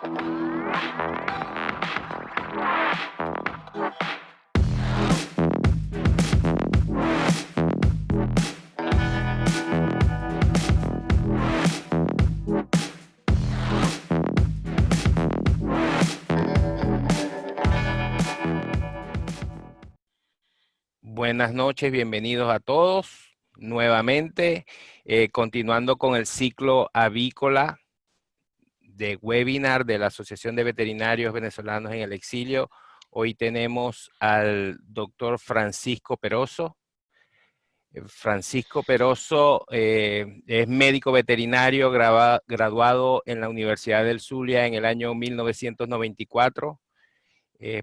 Buenas noches, bienvenidos a todos nuevamente, continuando con el ciclo avícola de webinar de la Asociación de Veterinarios Venezolanos en el Exilio. Hoy tenemos al doctor Francisco Peroso. Francisco Peroso es médico veterinario graduado en la Universidad del Zulia en el año 1994.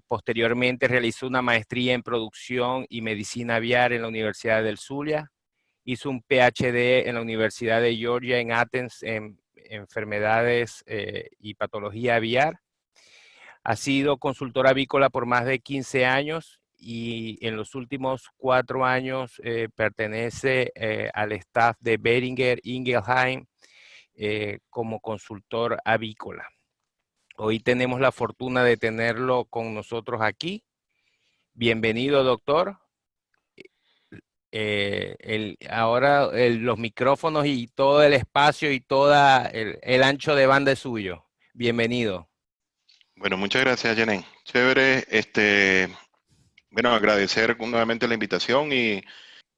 Posteriormente realizó una maestría en producción y medicina aviar en la Universidad del Zulia. Hizo un PhD en la Universidad de Georgia en Athens en enfermedades y patología aviar. Ha sido consultor avícola por más de 15 años y en los últimos 4 años pertenece al staff de Boehringer Ingelheim como consultor avícola. Hoy tenemos la fortuna de tenerlo con nosotros aquí. Bienvenido, doctor. Ahora los micrófonos y todo el espacio y todo el ancho de banda es suyo. Bienvenido. Bueno, muchas gracias, Janine. Chévere, bueno, agradecer nuevamente la invitación y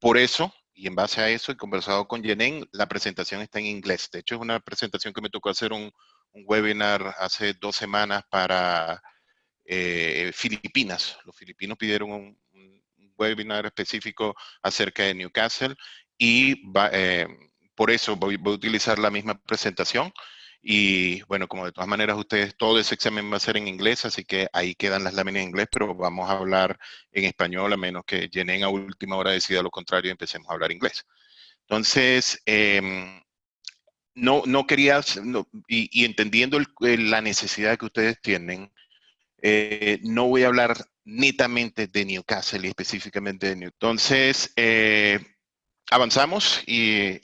por eso, y en base a eso, he conversado con Janine, la presentación está en inglés. De hecho, es una presentación que me tocó hacer un webinar hace 2 semanas para Filipinas. Los filipinos pidieron un webinar específico acerca de Newcastle y por eso voy a utilizar la misma presentación. Y bueno, como de todas maneras ustedes, todo ese examen va a ser en inglés, así que ahí quedan las láminas en inglés, pero vamos a hablar en español, a menos que Jenen a última hora decida lo contrario y empecemos a hablar inglés. Entonces, no quería, y entendiendo la necesidad que ustedes tienen, no voy a hablar netamente de Newcastle y específicamente de Newcastle. Entonces, avanzamos y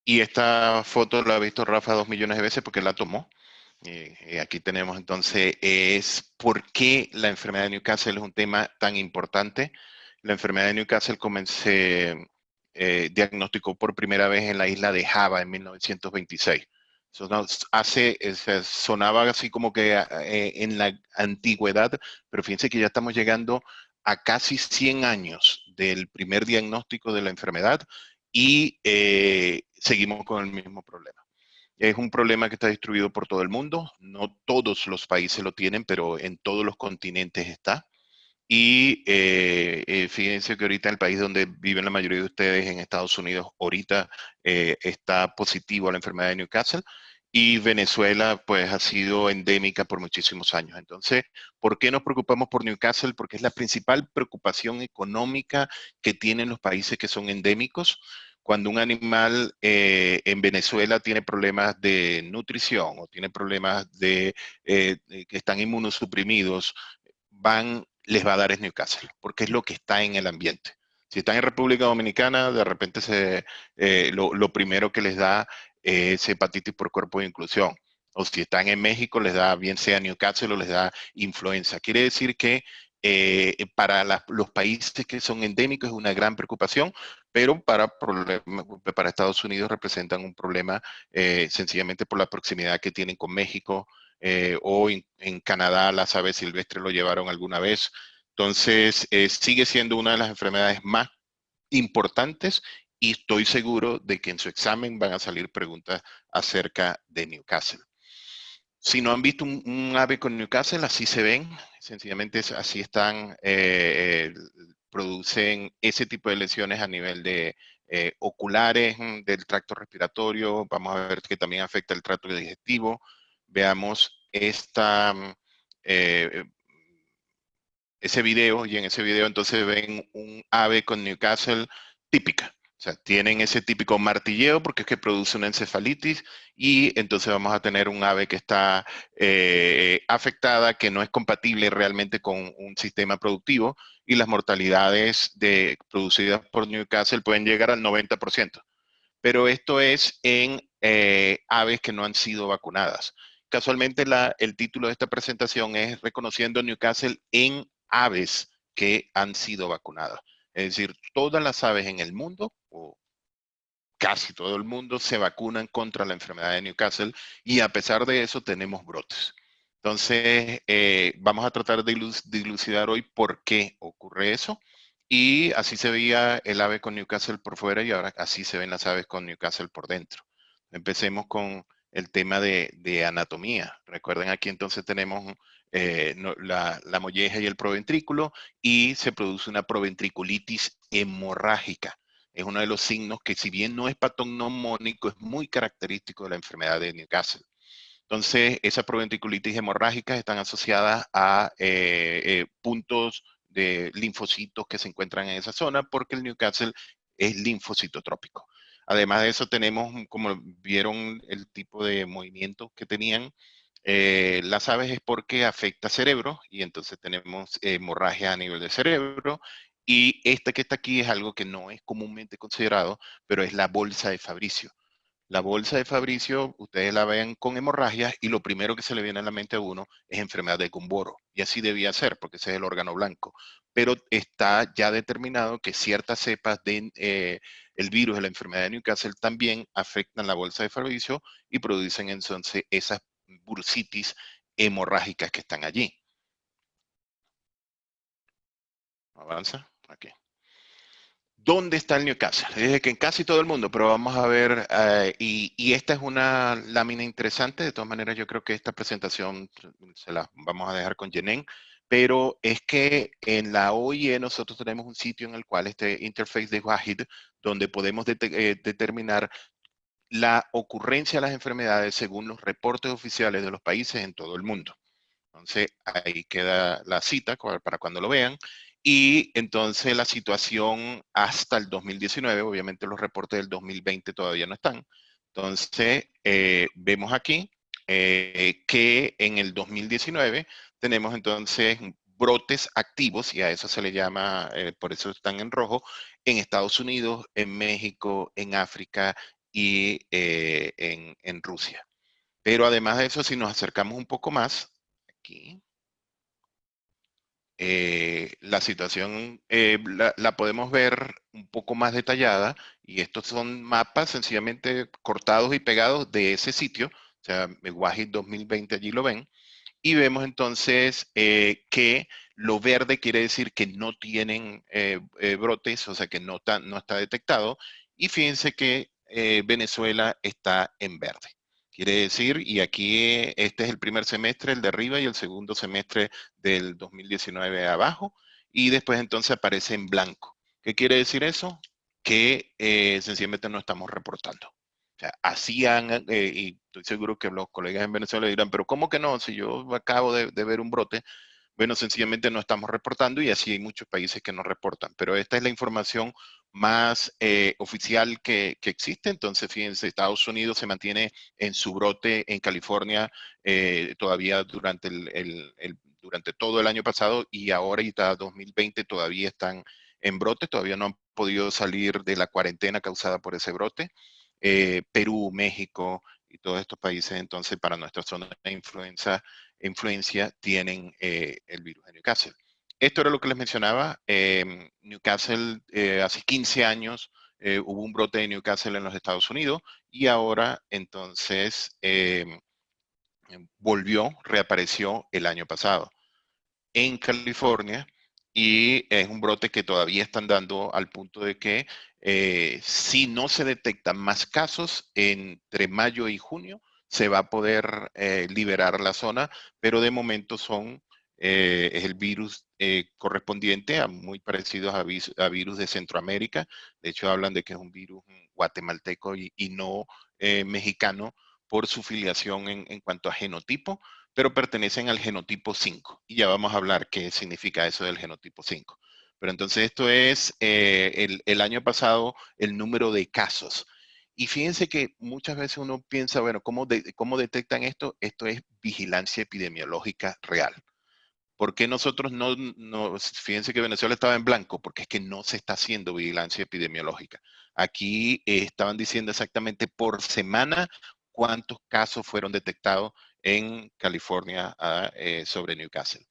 esta foto la ha visto Rafa 2 millones de veces porque la tomó. Aquí tenemos entonces es por qué la enfermedad de Newcastle es un tema tan importante. La enfermedad de Newcastle diagnosticó por primera vez en la isla de Java en 1926. Eso sonaba así como que en la antigüedad, pero fíjense que ya estamos llegando a casi 100 años del primer diagnóstico de la enfermedad y seguimos con el mismo problema. Es un problema que está distribuido por todo el mundo. No todos los países lo tienen, pero en todos los continentes está. Y fíjense que ahorita el país donde viven la mayoría de ustedes, en Estados Unidos, ahorita está positivo a la enfermedad de Newcastle. Y Venezuela, pues, ha sido endémica por muchísimos años. Entonces, ¿por qué nos preocupamos por Newcastle? Porque es la principal preocupación económica que tienen los países que son endémicos. Cuando un animal en Venezuela tiene problemas de nutrición o tiene problemas que están inmunosuprimidos, les va a dar es Newcastle, porque es lo que está en el ambiente. Si están en República Dominicana, de repente lo primero que les da es hepatitis por cuerpo de inclusión. O si están en México, les da bien sea Newcastle o les da influenza. Quiere decir que para los países que son endémicos es una gran preocupación, pero para Estados Unidos representan un problema sencillamente por la proximidad que tienen con México, o en Canadá las aves silvestres lo llevaron alguna vez. Entonces, sigue siendo una de las enfermedades más importantes y estoy seguro de que en su examen van a salir preguntas acerca de Newcastle. Si no han visto un ave con Newcastle, así se ven, sencillamente así están, producen ese tipo de lesiones a nivel de oculares, del tracto respiratorio. Vamos a ver que también afecta el tracto digestivo. Veamos ese video, y en ese video entonces ven un ave con Newcastle típica. O sea, tienen ese típico martilleo porque es que produce una encefalitis, y entonces vamos a tener un ave que está afectada, que no es compatible realmente con un sistema productivo, y las mortalidades producidas por Newcastle pueden llegar al 90%. pero esto es en aves que no han sido vacunadas. Casualmente el título de esta presentación es Reconociendo Newcastle en aves que han sido vacunadas. Es decir, todas las aves en el mundo, o casi todo el mundo, se vacunan contra la enfermedad de Newcastle y a pesar de eso tenemos brotes. Entonces, vamos a tratar de dilucidar hoy por qué ocurre eso. Y así se veía el ave con Newcastle por fuera y ahora así se ven las aves con Newcastle por dentro. Empecemos con el tema de anatomía. Recuerden, aquí entonces tenemos la molleja y el proventrículo y se produce una proventriculitis hemorrágica. Es uno de los signos que, si bien no es patognomónico, es muy característico de la enfermedad de Newcastle. Entonces, esas proventriculitis hemorrágicas están asociadas a puntos de linfocitos que se encuentran en esa zona porque el Newcastle es linfocitotrópico. Además de eso, tenemos, como vieron el tipo de movimientos que tenían, las aves es porque afecta cerebro y entonces tenemos hemorragia a nivel de cerebro. Y esta que está aquí es algo que no es comúnmente considerado, pero es la bolsa de Fabricio. La bolsa de Fabricio, ustedes la ven con hemorragias y lo primero que se le viene a la mente a uno es enfermedad de Gumboro. Y así debía ser, porque ese es el órgano blanco. Pero está ya determinado que ciertas cepas del el virus de la enfermedad de Newcastle también afectan la bolsa de Fabricio y producen entonces esas bursitis hemorrágicas que están allí. Avanza. Aquí. ¿Dónde está el Newcastle? Dije que en casi todo el mundo, pero vamos a ver, y esta es una lámina interesante. De todas maneras, yo creo que esta presentación se la vamos a dejar con Jenen, pero es que en la OIE nosotros tenemos un sitio en el cual este interface de WAHID, donde podemos determinar la ocurrencia de las enfermedades según los reportes oficiales de los países en todo el mundo. Entonces, ahí queda la cita para cuando lo vean. Y entonces la situación hasta el 2019, obviamente los reportes del 2020 todavía no están. Entonces, vemos aquí que en el 2019 tenemos entonces brotes activos, y a eso se le llama, por eso están en rojo, en Estados Unidos, en México, en África y en Rusia. Pero además de eso, si nos acercamos un poco más, aquí, la situación la podemos ver un poco más detallada y estos son mapas sencillamente cortados y pegados de ese sitio, o sea, WAHID 2020 allí lo ven, y vemos entonces que lo verde quiere decir que no tienen brotes, o sea que no está detectado, y fíjense que Venezuela está en verde. Quiere decir, y aquí este es el primer semestre, el de arriba, y el segundo semestre del 2019 abajo, y después entonces aparece en blanco. ¿Qué quiere decir eso? Que sencillamente no estamos reportando. O sea, hacían, y estoy seguro que los colegas en Venezuela dirán, pero ¿cómo que no? Si yo acabo de ver un brote, bueno, sencillamente no estamos reportando y así hay muchos países que no reportan. Pero esta es la información más oficial que existe. Entonces, fíjense, Estados Unidos se mantiene en su brote en California todavía durante todo el año pasado y ahora y hasta 2020 todavía están en brote, todavía no han podido salir de la cuarentena causada por ese brote. Perú, México y todos estos países, entonces, para nuestra zona de influencia tienen el virus de Newcastle. Esto era lo que les mencionaba. Newcastle, hace 15 años hubo un brote de Newcastle en los Estados Unidos y ahora entonces reapareció el año pasado en California y es un brote que todavía están dando al punto de que si no se detectan más casos entre mayo y junio, se va a poder liberar la zona, pero de momento es el virus correspondiente a muy parecidos a virus de Centroamérica. De hecho, hablan de que es un virus guatemalteco y no mexicano por su filiación en cuanto a genotipo, pero pertenecen al genotipo 5. Y ya vamos a hablar qué significa eso del genotipo 5. Pero entonces esto es el año pasado el número de casos. Y fíjense que muchas veces uno piensa, bueno, ¿cómo detectan esto? Esto es vigilancia epidemiológica real. ¿Por qué nosotros fíjense que Venezuela estaba en blanco? Porque es que no se está haciendo vigilancia epidemiológica. Aquí estaban diciendo exactamente por semana cuántos casos fueron detectados en California sobre Newcastle.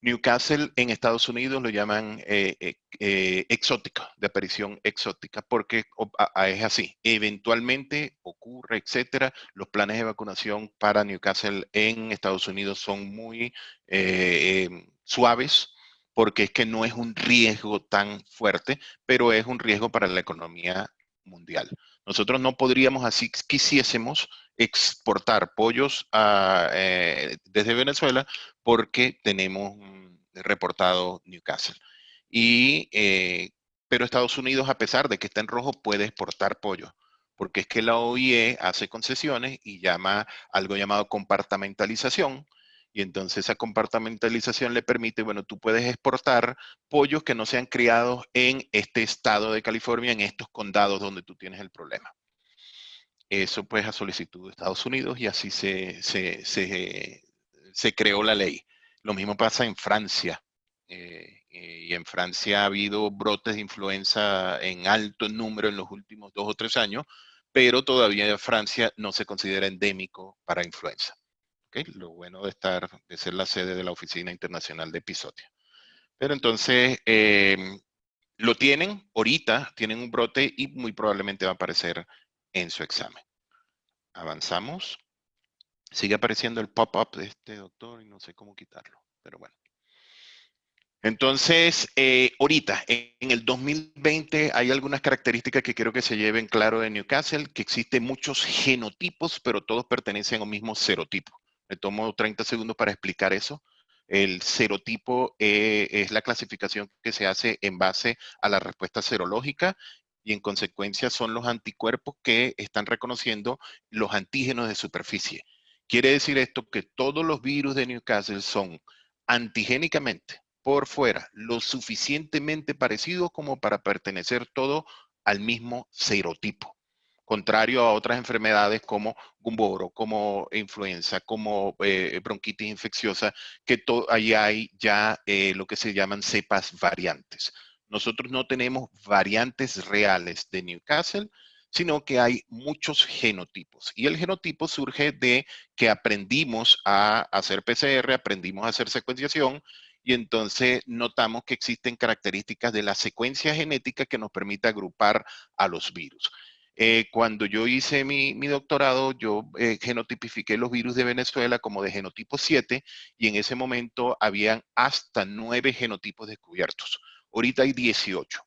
Newcastle en Estados Unidos lo llaman exótica, de aparición exótica, porque es así. Eventualmente ocurre, etcétera. Los planes de vacunación para Newcastle en Estados Unidos son muy suaves, porque es que no es un riesgo tan fuerte, pero es un riesgo para la economía mundial. Nosotros no podríamos, así quisiésemos, exportar pollos desde Venezuela porque tenemos reportado Newcastle. Pero Estados Unidos, a pesar de que está en rojo, puede exportar pollo, porque es que la OIE hace concesiones y llama algo llamado compartamentalización, y entonces esa compartamentalización le permite, bueno, tú puedes exportar pollos que no sean criados en este estado de California, en estos condados donde tú tienes el problema. Eso pues a solicitud de Estados Unidos y así se creó la ley. Lo mismo pasa en Francia. Y en Francia ha habido brotes de influenza en alto número en los últimos 2 o 3 años, pero todavía Francia no se considera endémico para influenza. ¿Okay? Lo bueno de ser la sede de la Oficina Internacional de Epizootía. Pero entonces, lo tienen, ahorita tienen un brote y muy probablemente va a aparecer en su examen. Avanzamos. Sigue apareciendo el pop-up de este doctor y no sé cómo quitarlo, pero bueno. Entonces, ahorita, en el 2020, hay algunas características que quiero que se lleven claro de Newcastle, que existen muchos genotipos, pero todos pertenecen a un mismo serotipo. Me tomo 30 segundos para explicar eso. El serotipo es la clasificación que se hace en base a la respuesta serológica y en consecuencia son los anticuerpos que están reconociendo los antígenos de superficie. Quiere decir esto que todos los virus de Newcastle son antigénicamente por fuera lo suficientemente parecidos como para pertenecer todo al mismo serotipo. Contrario a otras enfermedades como gumboro, como influenza, como bronquitis infecciosa, que ahí hay ya lo que se llaman cepas variantes. Nosotros no tenemos variantes reales de Newcastle, sino que hay muchos genotipos. Y el genotipo surge de que aprendimos a hacer PCR, aprendimos a hacer secuenciación, y entonces notamos que existen características de la secuencia genética que nos permite agrupar a los virus. Cuando yo hice mi doctorado, yo genotipifiqué los virus de Venezuela como de genotipo 7 y en ese momento habían hasta 9 genotipos descubiertos. Ahorita hay 18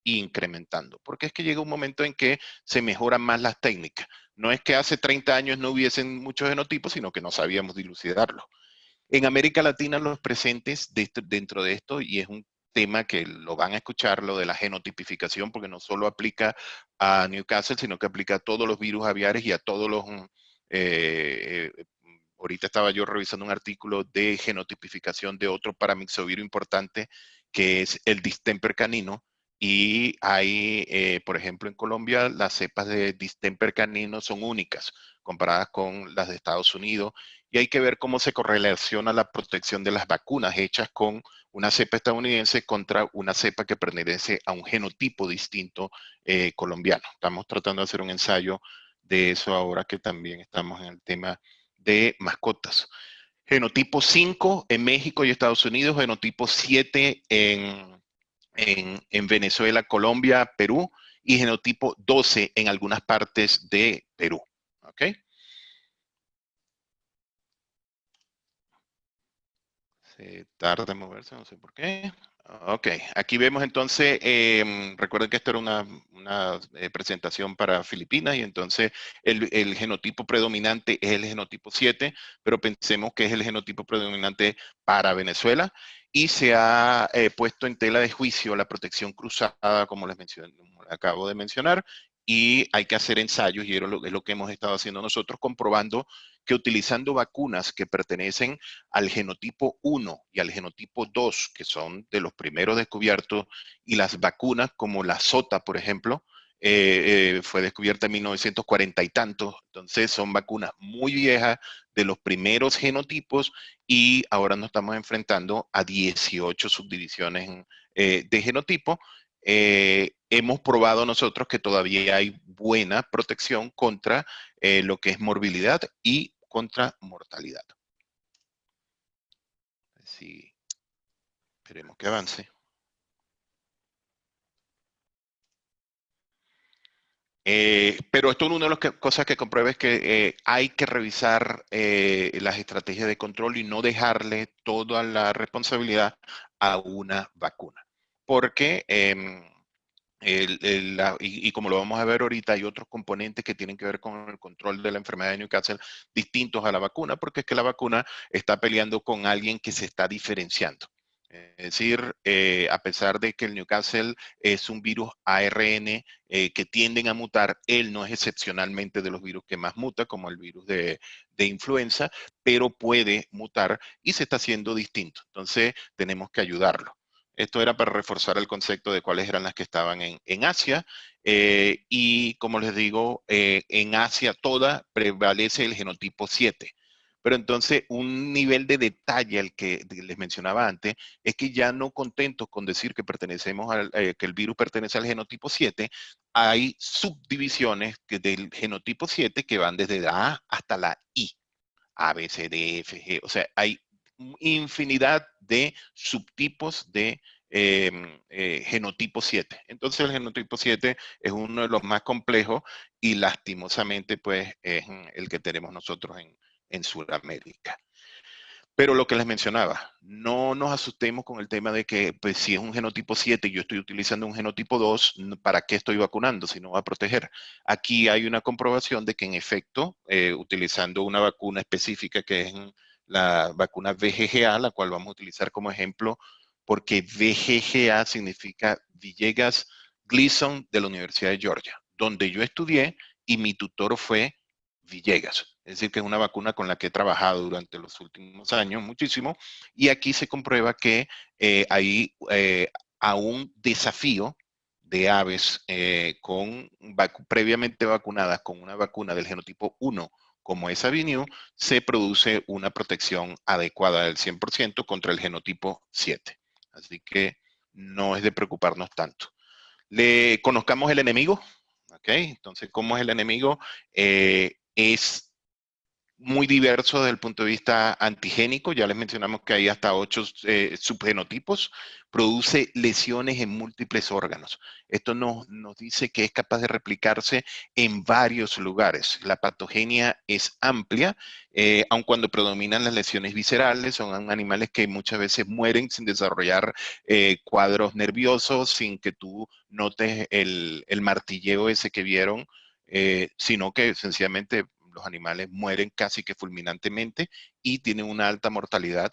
incrementando, porque es que llega un momento en que se mejoran más las técnicas. No es que hace 30 años no hubiesen muchos genotipos, sino que no sabíamos dilucidarlos. En América Latina los presentes dentro de esto, y es un tema que lo van a escuchar, lo de la genotipificación, porque no solo aplica a Newcastle, sino que aplica a todos los virus aviares y a todos los... ahorita estaba yo revisando un artículo de genotipificación de otro paramixovirus importante, que es el distemper canino, y hay, por ejemplo, en Colombia, las cepas de distemper canino son únicas comparadas con las de Estados Unidos, y hay que ver cómo se correlaciona la protección de las vacunas hechas con una cepa estadounidense contra una cepa que pertenece a un genotipo distinto colombiano. Estamos tratando de hacer un ensayo de eso ahora que también estamos en el tema de mascotas. Genotipo 5 en México y Estados Unidos, genotipo 7 en Venezuela, Colombia, Perú, y genotipo 12 en algunas partes de Perú. ¿Ok? Se tarda en moverse, no sé por qué. Ok, aquí vemos entonces, recuerden que esto era una presentación para Filipinas y entonces el genotipo predominante es el genotipo 7, pero pensemos que es el genotipo predominante para Venezuela y se ha puesto en tela de juicio la protección cruzada, como les acabo de mencionar, y hay que hacer ensayos y es lo que hemos estado haciendo nosotros, comprobando que utilizando vacunas que pertenecen al genotipo 1 y al genotipo 2, que son de los primeros descubiertos, y las vacunas como la SOTA, por ejemplo, fue descubierta en 1940 y tantos, entonces son vacunas muy viejas de los primeros genotipos y ahora nos estamos enfrentando a 18 subdivisiones de genotipo. Hemos probado nosotros que todavía hay buena protección contra lo que es morbilidad y contra mortalidad. Sí, esperemos que avance. Pero esto es una de las cosas que comprueba es que hay que revisar las estrategias de control y no dejarle toda la responsabilidad a una vacuna. Porque, y como lo vamos a ver ahorita, hay otros componentes que tienen que ver con el control de la enfermedad de Newcastle distintos a la vacuna, porque es que la vacuna está peleando con alguien que se está diferenciando. Es decir, a pesar de que el Newcastle es un virus ARN que tienden a mutar, él no es excepcionalmente de los virus que más muta, como el virus de influenza, pero puede mutar y se está haciendo distinto. Entonces, tenemos que ayudarlo. Esto era para reforzar el concepto de cuáles eran las que estaban en Asia. Y como les digo, en Asia toda prevalece el genotipo 7. Pero entonces un nivel de detalle al que les mencionaba antes es que ya no contentos con decir que que el virus pertenece al genotipo 7, hay subdivisiones del genotipo 7 que van desde la A hasta la I. A, B, C, D, F, G. O sea, hay infinidad de subtipos de genotipo 7. Entonces el genotipo 7 es uno de los más complejos y lastimosamente pues es el que tenemos nosotros en Sudamérica. Pero lo que les mencionaba, no nos asustemos con el tema de que pues, si es un genotipo 7 y yo estoy utilizando un genotipo 2, ¿para qué estoy vacunando si no va a proteger? Aquí hay una comprobación de que en efecto, utilizando una vacuna específica que es la vacuna VGGA, la cual vamos a utilizar como ejemplo, porque VGGA significa Villegas Gleason de la Universidad de Georgia, donde yo estudié y mi tutor fue Villegas. Es decir, que es una vacuna con la que he trabajado durante los últimos años muchísimo. Y aquí se comprueba que hay a un desafío de aves previamente vacunadas con una vacuna del genotipo 1, como es Aviniu, se produce una protección adecuada del 100% contra el genotipo 7. Así que no es de preocuparnos tanto. Le conozcamos el enemigo. ¿Ok? Entonces, ¿cómo es el enemigo? Es muy diverso desde el punto de vista antigénico, ya les mencionamos que hay hasta 8 subgenotipos, produce lesiones en múltiples órganos. Esto nos dice que es capaz de replicarse en varios lugares. La patogenia es amplia, aun cuando predominan las lesiones viscerales, son animales que muchas veces mueren sin desarrollar cuadros nerviosos, sin que tú notes el martilleo ese que vieron, sino que sencillamente los animales mueren casi que fulminantemente y tienen una alta mortalidad.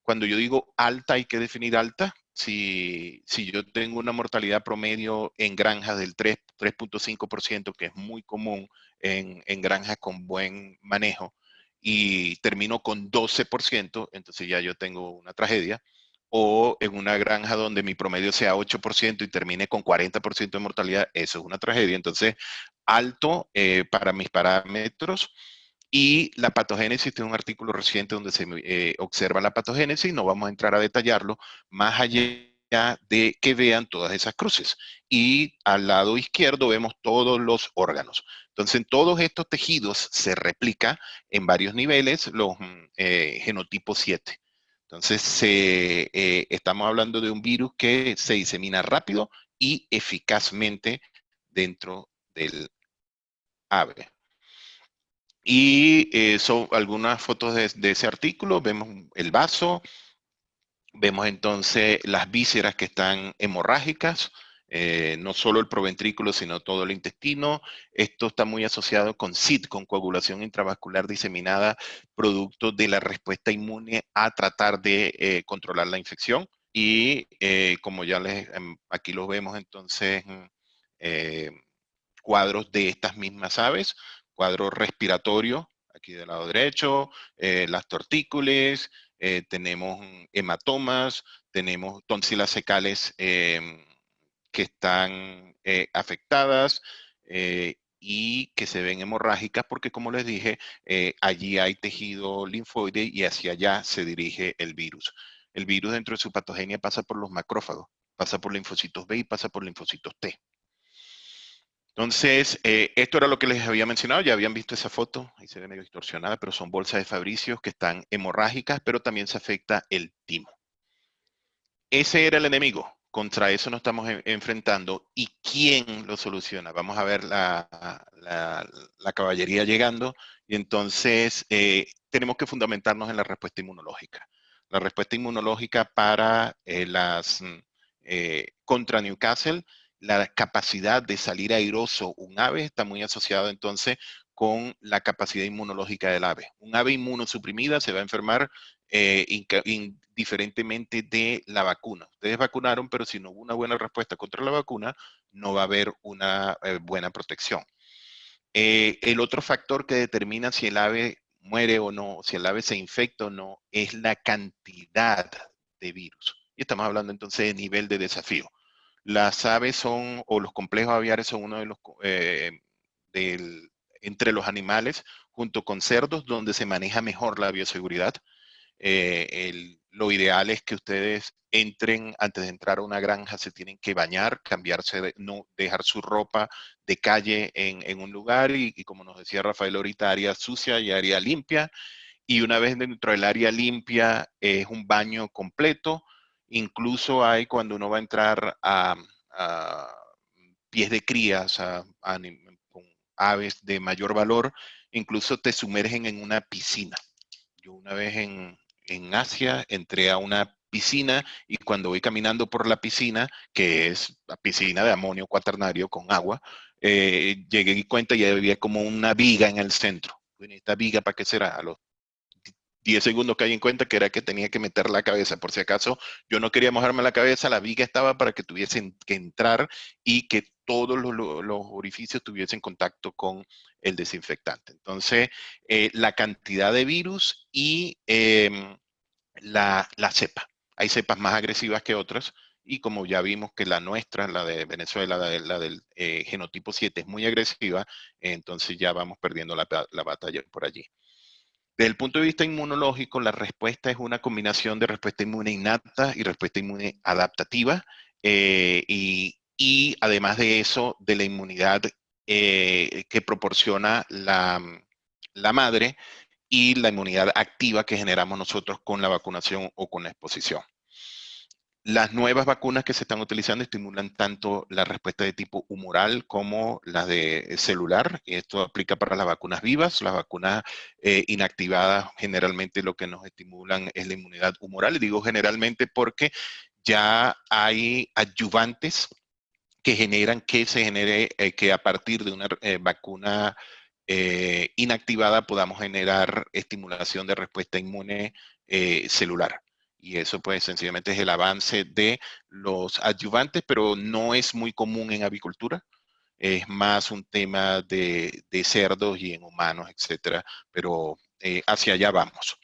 Cuando yo digo alta, hay que definir alta. Si yo tengo una mortalidad promedio en granjas del 3.5%, que es muy común en granjas con buen manejo, y termino con 12%, entonces ya yo tengo una tragedia. O en una granja donde mi promedio sea 8% y termine con 40% de mortalidad, eso es una tragedia. Entonces, alto para mis parámetros. Y la patogénesis, este es un artículo reciente donde se observa la patogénesis, no vamos a entrar a detallarlo, más allá de que vean todas esas cruces. Y al lado izquierdo vemos todos los órganos. Entonces, en todos estos tejidos se replica en varios niveles los genotipos 7. Entonces, estamos hablando de un virus que se disemina rápido y eficazmente dentro del ave. Y son algunas fotos de ese artículo. Vemos el vaso, vemos entonces las vísceras que están hemorrágicas, no solo el proventrículo, sino todo el intestino. Esto está muy asociado con SID, con coagulación intravascular diseminada, producto de la respuesta inmune a tratar de controlar la infección. Y como ya aquí lo vemos entonces, cuadros de estas mismas aves, cuadro respiratorio, aquí del lado derecho, las tortícolis, tenemos hematomas, tenemos tonsilas secales que están afectadas y que se ven hemorrágicas porque, como les dije, allí hay tejido linfoide y hacia allá se dirige el virus. El virus dentro de su patogenia pasa por los macrófagos, pasa por linfocitos B y pasa por linfocitos T. Entonces, esto era lo que les había mencionado, ya habían visto esa foto, ahí se ve medio distorsionada, pero son bolsas de Fabricius que están hemorrágicas, pero también se afecta el timo. Ese era el enemigo, contra eso nos estamos enfrentando. ¿Y quién lo soluciona? Vamos a ver la caballería llegando y entonces tenemos que fundamentarnos en la respuesta inmunológica. La respuesta inmunológica para contra Newcastle, la capacidad de salir airoso un ave está muy asociado entonces con la capacidad inmunológica del ave. Un ave inmunosuprimida se va a enfermar indiferentemente de la vacuna. Ustedes vacunaron, pero si no hubo una buena respuesta contra la vacuna, no va a haber una buena protección. El otro factor que determina si el ave muere o no, si el ave se infecta o no, es la cantidad de virus. Y estamos hablando entonces de nivel de desafío. Las aves son, o los complejos aviares son uno de los, entre los animales, junto con cerdos, donde se maneja mejor la bioseguridad. Lo ideal es que ustedes entren, antes de entrar a una granja, se tienen que bañar, cambiarse, no dejar su ropa de calle en un lugar y como nos decía Rafael ahorita, área sucia y área limpia. Y una vez dentro del área limpia es un baño completo. Incluso hay cuando uno va a entrar a pies de crías, con aves de mayor valor, incluso te sumergen en una piscina. Yo una vez en Asia entré a una piscina y cuando voy caminando por la piscina, que es la piscina de amonio cuaternario con agua, llegué y cuenta y había como una viga en el centro. Bueno, ¿esta viga para qué será? A los 10 segundos que hay en cuenta que era que tenía que meter la cabeza. Por si acaso yo no quería mojarme la cabeza, la viga estaba para que tuviesen que entrar y que todos los orificios tuviesen contacto con el desinfectante. Entonces, la cantidad de virus y la cepa. Hay cepas más agresivas que otras y como ya vimos que la nuestra, la de Venezuela, la del genotipo 7 es muy agresiva, entonces ya vamos perdiendo la batalla por allí. Desde el punto de vista inmunológico, la respuesta es una combinación de respuesta inmune innata y respuesta inmune adaptativa. Y además de eso, de la inmunidad que proporciona la madre y la inmunidad activa que generamos nosotros con la vacunación o con la exposición. Las nuevas vacunas que se están utilizando estimulan tanto la respuesta de tipo humoral como la de celular. Y esto aplica para las vacunas vivas. Las vacunas inactivadas generalmente lo que nos estimulan es la inmunidad humoral. Y digo generalmente porque ya hay adyuvantes que generan que se genere, que a partir de una vacuna inactivada podamos generar estimulación de respuesta inmune celular. Y eso pues sencillamente es el avance de los adyuvantes, pero no es muy común en avicultura. Es más un tema de cerdos y en humanos, etcétera. Pero hacia allá vamos.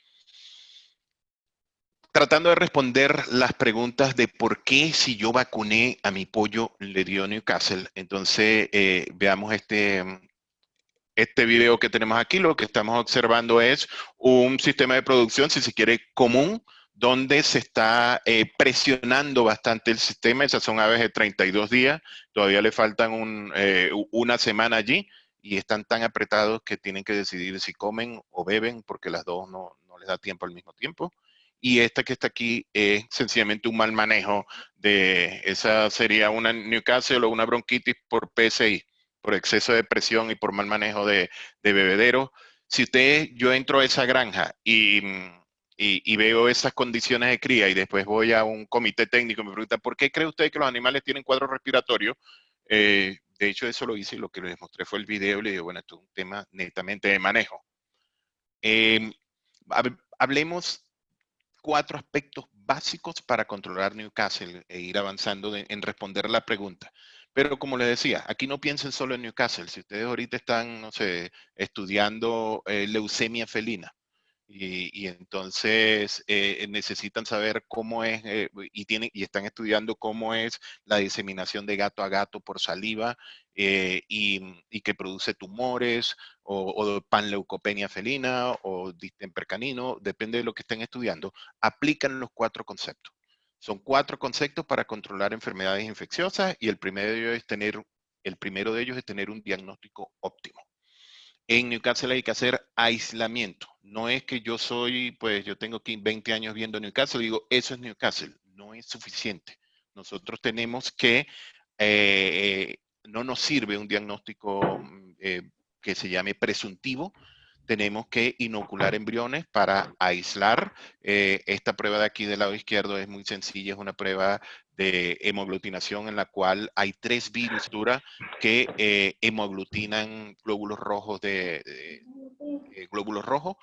Tratando de responder las preguntas de por qué si yo vacuné a mi pollo le dio Newcastle. Entonces veamos este video que tenemos aquí. Lo que estamos observando es un sistema de producción, si se quiere, común, donde se está presionando bastante el sistema. Esas son aves de 32 días, todavía le faltan una semana allí y están tan apretados que tienen que decidir si comen o beben porque las dos no les da tiempo al mismo tiempo. Y esta que está aquí es sencillamente un mal manejo de esa sería una Newcastle o una bronquitis por PSI, por exceso de presión y por mal manejo de bebedero. Si yo entro a esa granja y veo esas condiciones de cría y después voy a un comité técnico y me pregunta, ¿por qué cree usted que los animales tienen cuadro respiratorio? De hecho, eso lo hice y lo que les mostré fue el video y le digo, bueno, esto es un tema netamente de manejo. Hablemos 4 aspectos básicos para controlar Newcastle e ir avanzando en responder la pregunta. Pero como les decía, aquí no piensen solo en Newcastle. Si ustedes ahorita están, no sé, estudiando leucemia felina Y entonces necesitan saber cómo es, y están estudiando cómo es la diseminación de gato a gato por saliva y que produce tumores o panleucopenia felina o distemper canino, depende de lo que estén estudiando, aplican los 4 conceptos. Son 4 conceptos para controlar enfermedades infecciosas y el primero de ellos es tener un diagnóstico óptimo. En Newcastle hay que hacer aislamiento. No es que yo tengo aquí 20 años viendo Newcastle y digo, eso es Newcastle. No es suficiente. Nosotros tenemos que, no nos sirve un diagnóstico que se llame presuntivo. Tenemos que inocular embriones para aislar. Esta prueba de aquí del lado izquierdo es muy sencilla, es una prueba de hemoaglutinación en la cual hay 3 virus que hemoaglutinan glóbulos rojos glóbulos rojos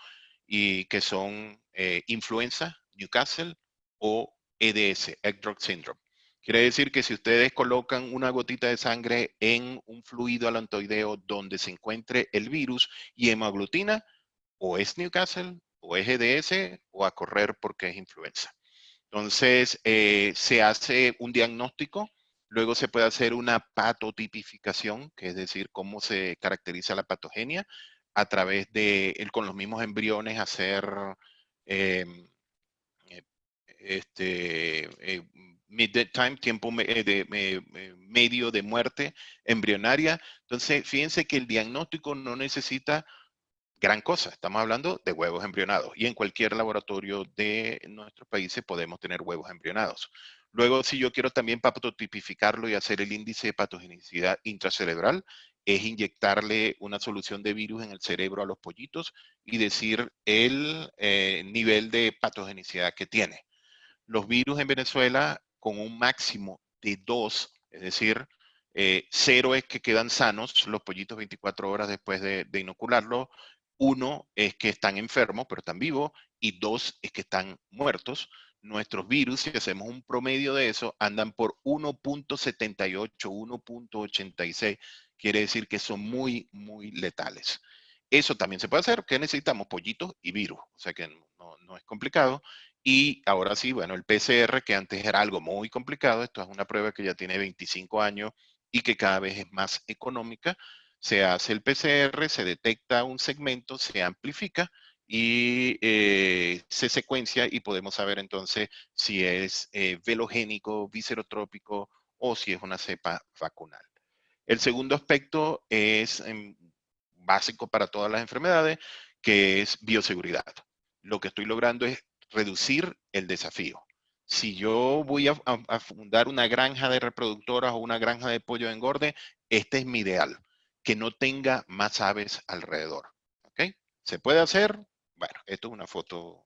y que son influenza, Newcastle o EDS, Egg Drop Syndrome. Quiere decir que si ustedes colocan una gotita de sangre en un fluido alantoideo donde se encuentre el virus y hemaglutina, o es Newcastle, o es EDS, o a correr porque es influenza. Entonces, se hace un diagnóstico, luego se puede hacer una patotipificación, que es decir, cómo se caracteriza la patogenia, a través con los mismos embriones, hacer eh, mid-death time, tiempo medio de muerte embrionaria. Entonces, fíjense que el diagnóstico no necesita gran cosa. Estamos hablando de huevos embrionados y en cualquier laboratorio de nuestros países podemos tener huevos embrionados. Luego, si yo quiero también patotipificarlo y hacer el índice de patogenicidad intracerebral, es inyectarle una solución de virus en el cerebro a los pollitos y decir el nivel de patogenicidad que tiene. Los virus en Venezuela con un máximo de 2, es decir, 0 es que quedan sanos los pollitos 24 horas después de inocularlo, 1 es que están enfermos pero están vivos y 2 es que están muertos. Nuestros virus, si hacemos un promedio de eso, andan por 1.78, 1.86, quiere decir que son muy, muy letales. Eso también se puede hacer, que necesitamos pollitos y virus, o sea que no es complicado. Y ahora sí, bueno, el PCR, que antes era algo muy complicado, esto es una prueba que ya tiene 25 años y que cada vez es más económica. Se hace el PCR, se detecta un segmento, se amplifica y se secuencia y podemos saber entonces si es velogénico, viscerotrópico o si es una cepa vacunal. El segundo aspecto es básico para todas las enfermedades, que es bioseguridad. Lo que estoy logrando es reducir el desafío. Si yo voy a fundar una granja de reproductoras o una granja de pollo de engorde, este es mi ideal, que no tenga más aves alrededor. ¿Ok? ¿Se puede hacer? Bueno, esto es una foto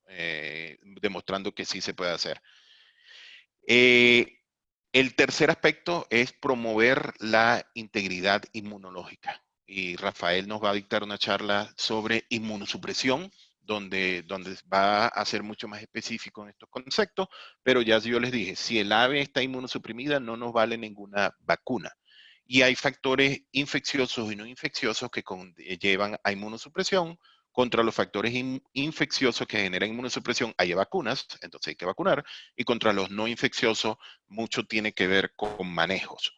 demostrando que sí se puede hacer. El tercer aspecto es promover la integridad inmunológica. Y Rafael nos va a dictar una charla sobre inmunosupresión, donde va a ser mucho más específico en estos conceptos, pero ya yo les dije, si el ave está inmunosuprimida, no nos vale ninguna vacuna. Y hay factores infecciosos y no infecciosos que llevan a inmunosupresión. Contra los factores infecciosos que generan inmunosupresión hay vacunas, entonces hay que vacunar, y contra los no infecciosos mucho tiene que ver con manejos.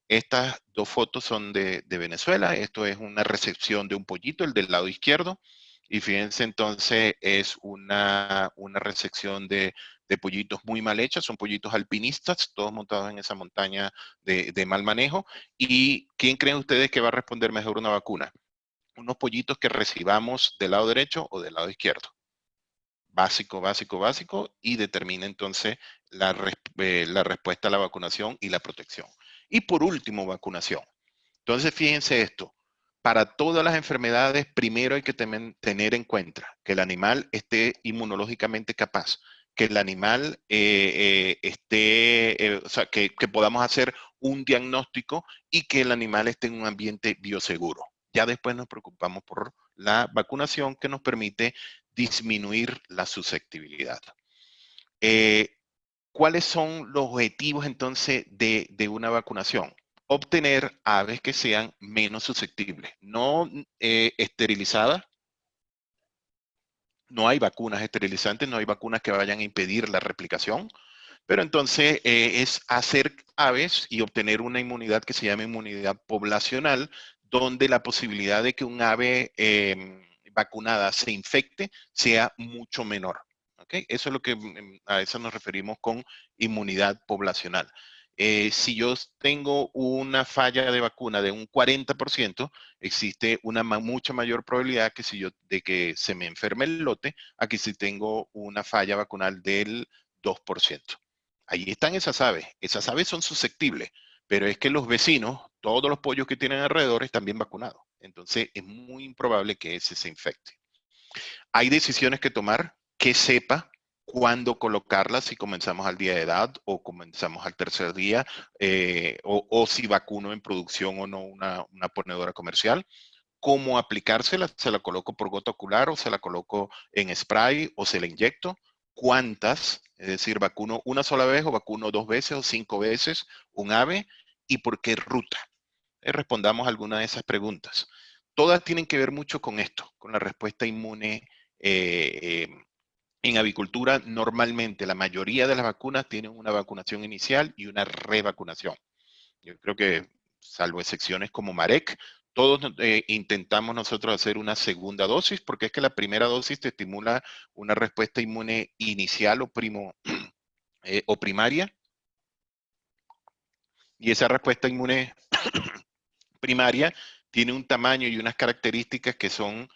Estas 2 fotos son de Venezuela. Esto es una recepción de un pollito, el del lado izquierdo. Y fíjense entonces, es una recepción de pollitos muy mal hechas. Son pollitos alpinistas, todos montados en esa montaña de mal manejo. ¿Y quién creen ustedes que va a responder mejor una vacuna? Unos pollitos que recibamos del lado derecho o del lado izquierdo. Básico, básico, básico, y determina entonces la respuesta a la vacunación y la protección. Y por último, vacunación. Entonces, fíjense esto. Para todas las enfermedades, primero hay que tener en cuenta que el animal esté inmunológicamente capaz, que el animal o sea, que podamos hacer un diagnóstico y que el animal esté en un ambiente bioseguro. Ya después nos preocupamos por la vacunación que nos permite disminuir la susceptibilidad. ¿Cuáles son los objetivos entonces de una vacunación? Obtener aves que sean menos susceptibles, no esterilizadas, No hay vacunas esterilizantes, no hay vacunas que vayan a impedir la replicación, pero entonces es hacer aves y obtener una inmunidad que se llama inmunidad poblacional, donde la posibilidad de que un ave vacunada se infecte sea mucho menor. ¿Okay? Eso es lo que a eso nos referimos con inmunidad poblacional. Si yo tengo una falla de vacuna de un 40%, existe una mucha mayor probabilidad que de que se me enferme el lote, a que si tengo una falla vacunal del 2%. Ahí están esas aves. Esas aves son susceptibles, pero es que los vecinos, todos los pollos que tienen alrededor están bien vacunados. Entonces es muy improbable que ese se infecte. Hay decisiones que tomar, que sepa cuándo colocarlas, si comenzamos al día de edad o comenzamos al tercer día, o si vacuno en producción o no una ponedora comercial. Cómo aplicársela, se la coloco por gota ocular o se la coloco en spray o se la inyecto. ¿Cuántas? Es decir, vacuno una sola vez o vacuno 2 veces o 5 veces un ave y por qué ruta. Respondamos alguna de esas preguntas. Todas tienen que ver mucho con esto, con la respuesta inmune. En avicultura, normalmente la mayoría de las vacunas tienen una vacunación inicial y una revacunación. Yo creo que, salvo excepciones como Marek, todos intentamos nosotros hacer una segunda dosis, porque es que la primera dosis te estimula una respuesta inmune inicial o primaria, y esa respuesta inmune primaria tiene un tamaño y unas características que son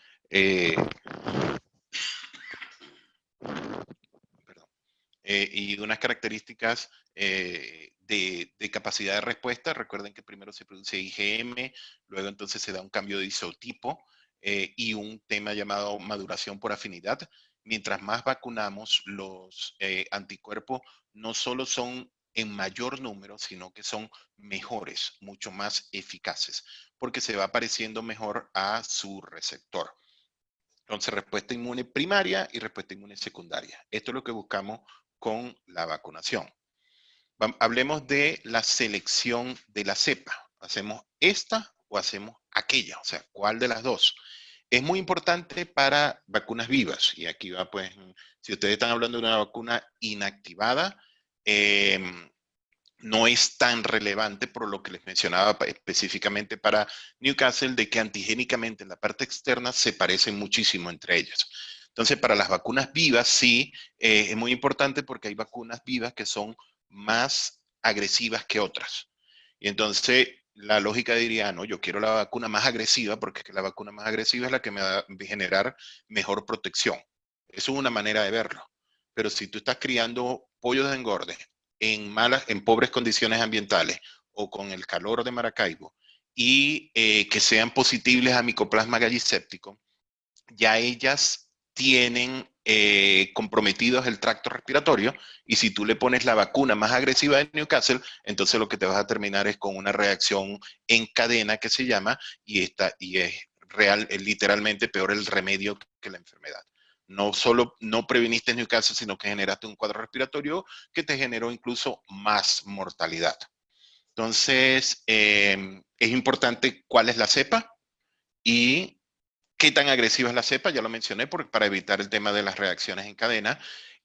y unas características de capacidad de respuesta. Recuerden que primero se produce IgM, luego entonces se da un cambio de isotipo y un tema llamado maduración por afinidad. Mientras más vacunamos, los anticuerpos no solo son en mayor número, sino que son mejores, mucho más eficaces, porque se va pareciendo mejor a su receptor. Entonces, respuesta inmune primaria y respuesta inmune secundaria. Esto es lo que buscamos con la vacunación. Hablemos de la selección de la cepa. ¿Hacemos esta o hacemos aquella? O sea, ¿cuál de las dos? Es muy importante para vacunas vivas. Y aquí va, pues, si ustedes están hablando de una vacuna inactivada, no es tan relevante por lo que les mencionaba específicamente para Newcastle, de que antigénicamente en la parte externa se parecen muchísimo entre ellas. Entonces, para las vacunas vivas sí es muy importante porque hay vacunas vivas que son más agresivas que otras. Y entonces la lógica diría, no, yo quiero la vacuna más agresiva porque es que la vacuna más agresiva es la que me va a generar mejor protección. Eso es una manera de verlo. Pero si tú estás criando pollos de engorde en pobres condiciones ambientales o con el calor de Maracaibo y que sean posibles a Mycoplasma gallisepticum, ya ellas tienen comprometidos el tracto respiratorio y si tú le pones la vacuna más agresiva de Newcastle, entonces lo que te vas a terminar es con una reacción en cadena que se llama y es literalmente peor el remedio que la enfermedad. No solo no previniste Newcastle, sino que generaste un cuadro respiratorio que te generó incluso más mortalidad. Entonces, es importante cuál es la cepa y qué tan agresiva es la cepa, ya lo mencioné, para evitar el tema de las reacciones en cadena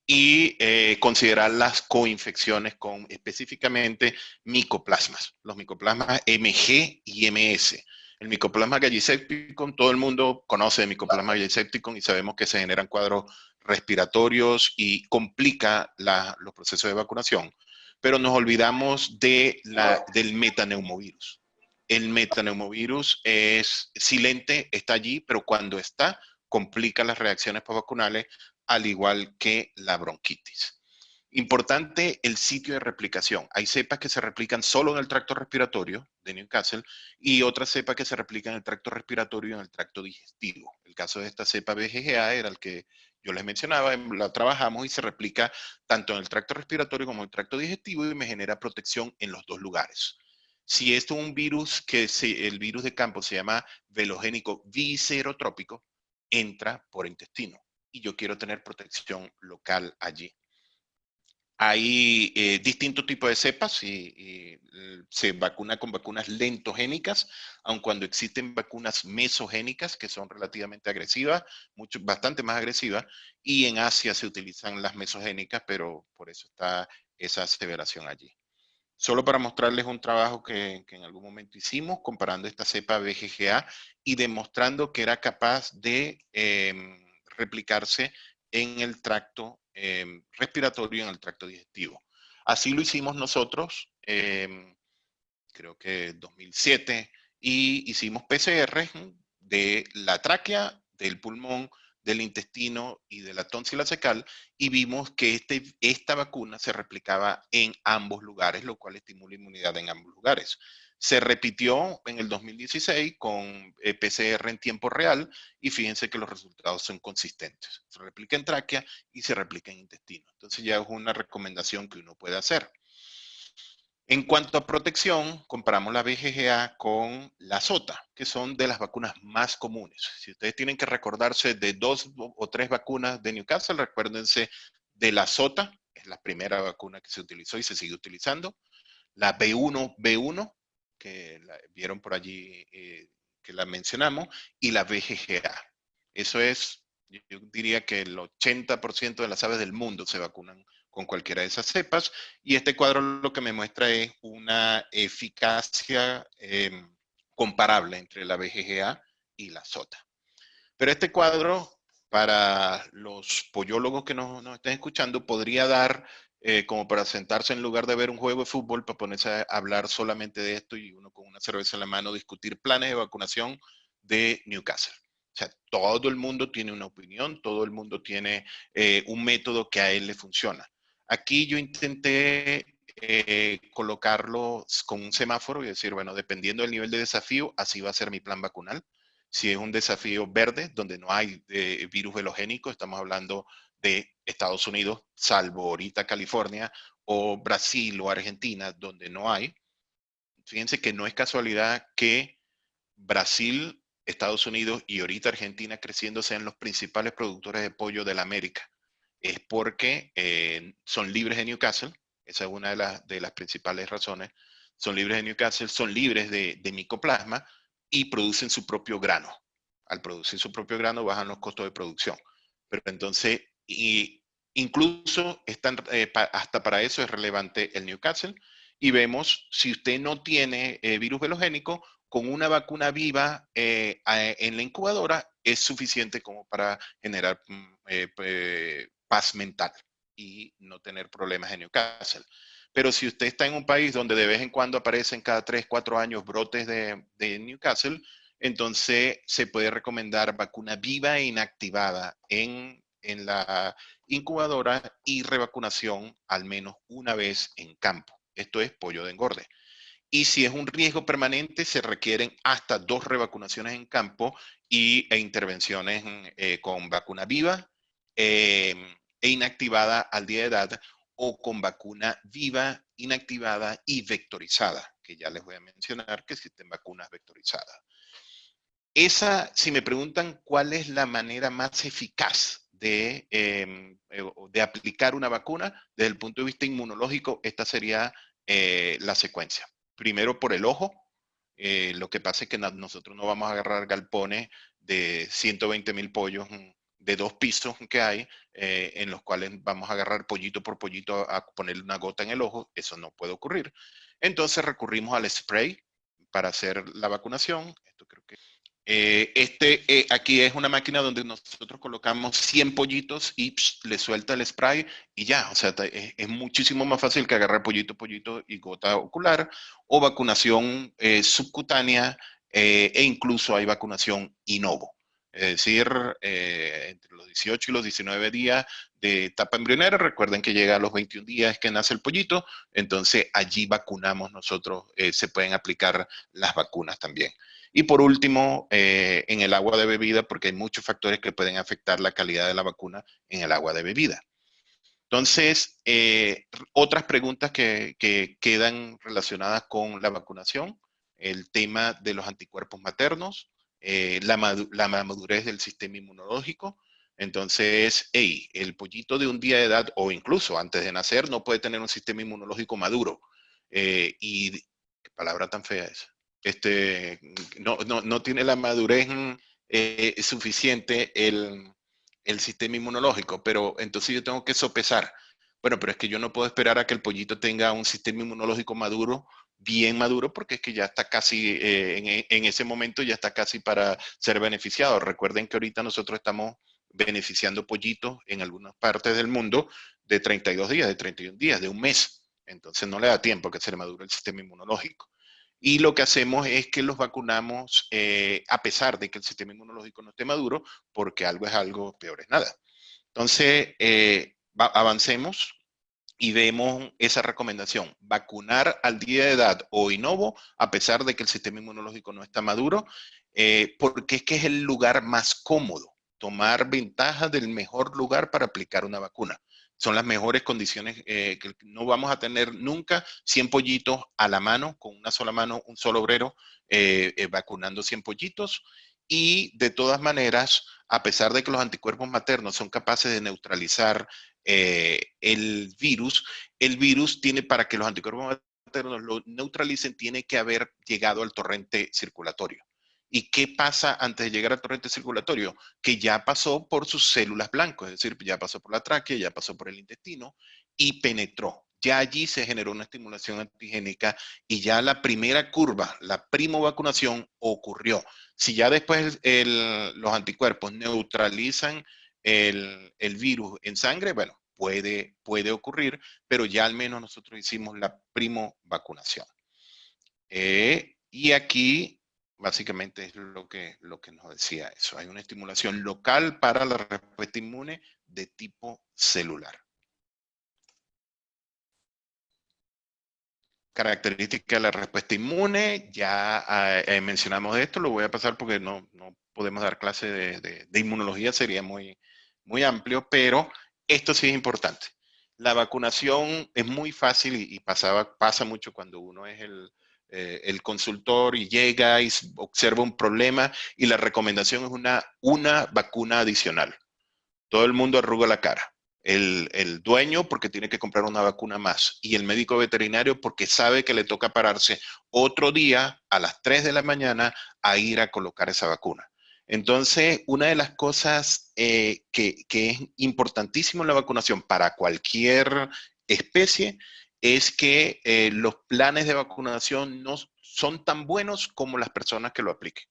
y considerar las coinfecciones con específicamente micoplasmas, los micoplasmas MG y MS. El Mycoplasma gallisepticum, todo el mundo conoce el Mycoplasma gallisepticum y sabemos que se generan cuadros respiratorios y complica los procesos de vacunación, pero nos olvidamos del metaneumovirus. El metaneumovirus es silente, está allí, pero cuando está, complica las reacciones postvacunales, al igual que la bronquitis. Importante el sitio de replicación. Hay cepas que se replican solo en el tracto respiratorio de Newcastle y otras cepas que se replican en el tracto respiratorio y en el tracto digestivo. El caso de esta cepa BGGA era el que yo les mencionaba, la trabajamos y se replica tanto en el tracto respiratorio como en el tracto digestivo y me genera protección en los dos lugares. Si esto es un virus el virus de campo se llama velogénico viscerotrópico, entra por intestino y yo quiero tener protección local allí. Hay distintos tipos de cepas y se vacuna con vacunas lentogénicas, aun cuando existen vacunas mesogénicas que son relativamente agresivas, bastante más agresivas, y en Asia se utilizan las mesogénicas, pero por eso está esa aseveración allí. Solo para mostrarles un trabajo que en algún momento hicimos comparando esta cepa BGGA y demostrando que era capaz de replicarse en el tracto respiratorio, en el tracto digestivo. Así lo hicimos nosotros, creo que 2007, y hicimos PCR de la tráquea, del pulmón, del intestino y de la tónsila fecal, y vimos que esta vacuna se replicaba en ambos lugares, lo cual estimula inmunidad en ambos lugares. Se repitió en el 2016 con PCR en tiempo real y fíjense que los resultados son consistentes. Se replica en tráquea y se replica en intestino. Entonces ya es una recomendación que uno puede hacer. En cuanto a protección, comparamos la BGGA con la SOTA, que son de las vacunas más comunes. Si ustedes tienen que recordarse de 2 o 3 vacunas de Newcastle, recuérdense de la SOTA, es la primera vacuna que se utilizó y se sigue utilizando. La B1B1, que la vieron por allí, que la mencionamos, y la BGGA. Eso es, yo diría que el 80% de las aves del mundo se vacunan con cualquiera de esas cepas, y este cuadro lo que me muestra es una eficacia comparable entre la BGGA y la SOTA. Pero este cuadro, para los pollólogos que nos estén escuchando, podría dar como para sentarse en lugar de ver un juego de fútbol, para ponerse a hablar solamente de esto y uno con una cerveza en la mano discutir planes de vacunación de Newcastle. O sea, todo el mundo tiene una opinión, todo el mundo tiene un método que a él le funciona. Aquí yo intenté colocarlo con un semáforo y decir, bueno, dependiendo del nivel de desafío, así va a ser mi plan vacunal. Si es un desafío verde, donde no hay virus velogénico, estamos hablando de Estados Unidos, salvo ahorita California, o Brasil o Argentina, donde no hay. Fíjense que no es casualidad que Brasil, Estados Unidos y ahorita Argentina creciendo sean los principales productores de pollo de la América. Es porque son libres de Newcastle, esa es una de las principales razones. Son libres de Newcastle, son libres de micoplasma y producen su propio grano. Al producir su propio grano bajan los costos de producción. Pero entonces, incluso hasta para eso es relevante el Newcastle. Y vemos, si usted no tiene virus velogénico, con una vacuna viva en la incubadora es suficiente como para generar paz mental y no tener problemas en Newcastle. Pero si usted está en un país donde de vez en cuando aparecen cada 3, 4 años brotes de Newcastle, entonces se puede recomendar vacuna viva e inactivada en la incubadora y revacunación al menos una vez en campo. Esto es pollo de engorde. Y si es un riesgo permanente, se requieren hasta 2 revacunaciones en campo e intervenciones con vacuna viva e inactivada al día de edad, o con vacuna viva, inactivada y vectorizada, que ya les voy a mencionar que existen vacunas vectorizadas. Si me preguntan cuál es la manera más eficaz de aplicar una vacuna, desde el punto de vista inmunológico, esta sería la secuencia. Primero por el ojo. Lo que pasa es que nosotros no vamos a agarrar galpones de 120,000 pollos de 2 pisos que hay, en los cuales vamos a agarrar pollito por pollito a ponerle una gota en el ojo. Eso no puede ocurrir. Entonces recurrimos al spray para hacer la vacunación. Esto creo que aquí es una máquina donde nosotros colocamos 100 pollitos y le suelta el spray y ya. O sea, es muchísimo más fácil que agarrar pollito, pollito y gota ocular, o vacunación subcutánea, e incluso hay vacunación inovo. Es decir, entre los 18 y los 19 días de etapa embrionera, recuerden que llega a los 21 días que nace el pollito, entonces allí vacunamos nosotros, se pueden aplicar las vacunas también. Y por último, en el agua de bebida, porque hay muchos factores que pueden afectar la calidad de la vacuna en el agua de bebida. Entonces, otras preguntas que quedan relacionadas con la vacunación: el tema de los anticuerpos maternos, la madurez del sistema inmunológico. Entonces, hey, el pollito de un día de edad o incluso antes de nacer no puede tener un sistema inmunológico maduro. Y qué palabra tan fea es. No tiene la madurez suficiente el sistema inmunológico, pero entonces yo tengo que sopesar. Bueno, pero es que yo no puedo esperar a que el pollito tenga un sistema inmunológico maduro, bien maduro, porque es que ya está casi, en ese momento ya está casi para ser beneficiado. Recuerden que ahorita nosotros estamos beneficiando pollitos en algunas partes del mundo de 32 días, de 31 días, de un mes. Entonces no le da tiempo que se le madure el sistema inmunológico. Y lo que hacemos es que los vacunamos a pesar de que el sistema inmunológico no esté maduro, porque algo es algo, peor es nada. Entonces, avancemos y vemos esa recomendación. Vacunar al día de edad o inovo, a pesar de que el sistema inmunológico no está maduro, porque es que es el lugar más cómodo. Tomar ventaja del mejor lugar para aplicar una vacuna. Son las mejores condiciones que no vamos a tener nunca 100 pollitos a la mano, con una sola mano, un solo obrero, vacunando 100 pollitos. Y de todas maneras, a pesar de que los anticuerpos maternos son capaces de neutralizar el virus tiene, para que los anticuerpos maternos lo neutralicen, tiene que haber llegado al torrente circulatorio. ¿Y qué pasa antes de llegar al torrente circulatorio? Que ya pasó por sus células blancas, es decir, ya pasó por la tráquea, ya pasó por el intestino y penetró. Ya allí se generó una estimulación antigénica y ya la primera curva, la primovacunación, ocurrió. Si ya después los anticuerpos neutralizan el virus en sangre, bueno, puede ocurrir, pero ya al menos nosotros hicimos la primovacunación. Y aquí básicamente es lo que nos decía eso. Hay una estimulación local para la respuesta inmune de tipo celular. Característica de la respuesta inmune, ya mencionamos esto, lo voy a pasar porque no podemos dar clase de inmunología, sería muy amplio, pero esto sí es importante. La vacunación es muy fácil y pasa mucho cuando uno es el consultor y llega y observa un problema y la recomendación es una vacuna adicional. Todo el mundo arruga la cara. El dueño porque tiene que comprar una vacuna más y el médico veterinario porque sabe que le toca pararse otro día a las 3 de la mañana a ir a colocar esa vacuna. Entonces, una de las cosas que es importantísimo en la vacunación para cualquier especie es que los planes de vacunación no son tan buenos como las personas que lo apliquen.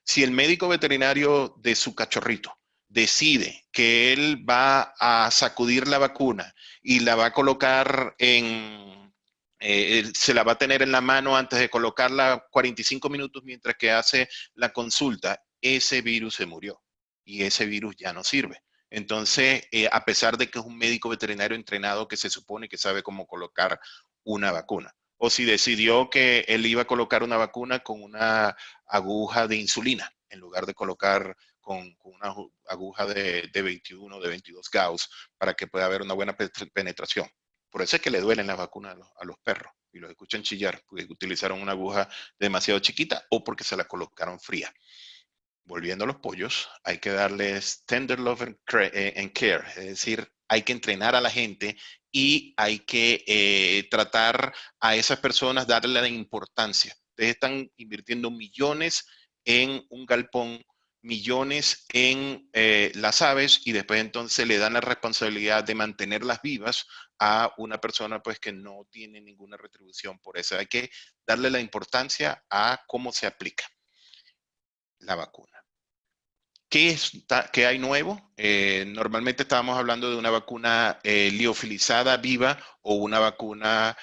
Si el médico veterinario de su cachorrito decide que él va a sacudir la vacuna y la va a colocar se la va a tener en la mano antes de colocarla 45 minutos mientras que hace la consulta, ese virus se murió y ese virus ya no sirve. Entonces, a pesar de que es un médico veterinario entrenado que se supone que sabe cómo colocar una vacuna. O si decidió que él iba a colocar una vacuna con una aguja de insulina, en lugar de colocar con una aguja de 21, de 22 Gauss, para que pueda haber una buena penetración. Por eso es que le duelen las vacunas a los perros y los escuchan chillar, porque utilizaron una aguja demasiado chiquita o porque se la colocaron fría. Volviendo a los pollos, hay que darles tender love and care, es decir, hay que entrenar a la gente y hay que tratar a esas personas, darle la importancia. Ustedes están invirtiendo millones en un galpón, millones en las aves y después entonces le dan la responsabilidad de mantenerlas vivas a una persona pues que no tiene ninguna retribución por eso. Hay que darle la importancia a cómo se aplica la vacuna. ¿Qué hay nuevo? Normalmente estábamos hablando de una vacuna liofilizada viva o una vacuna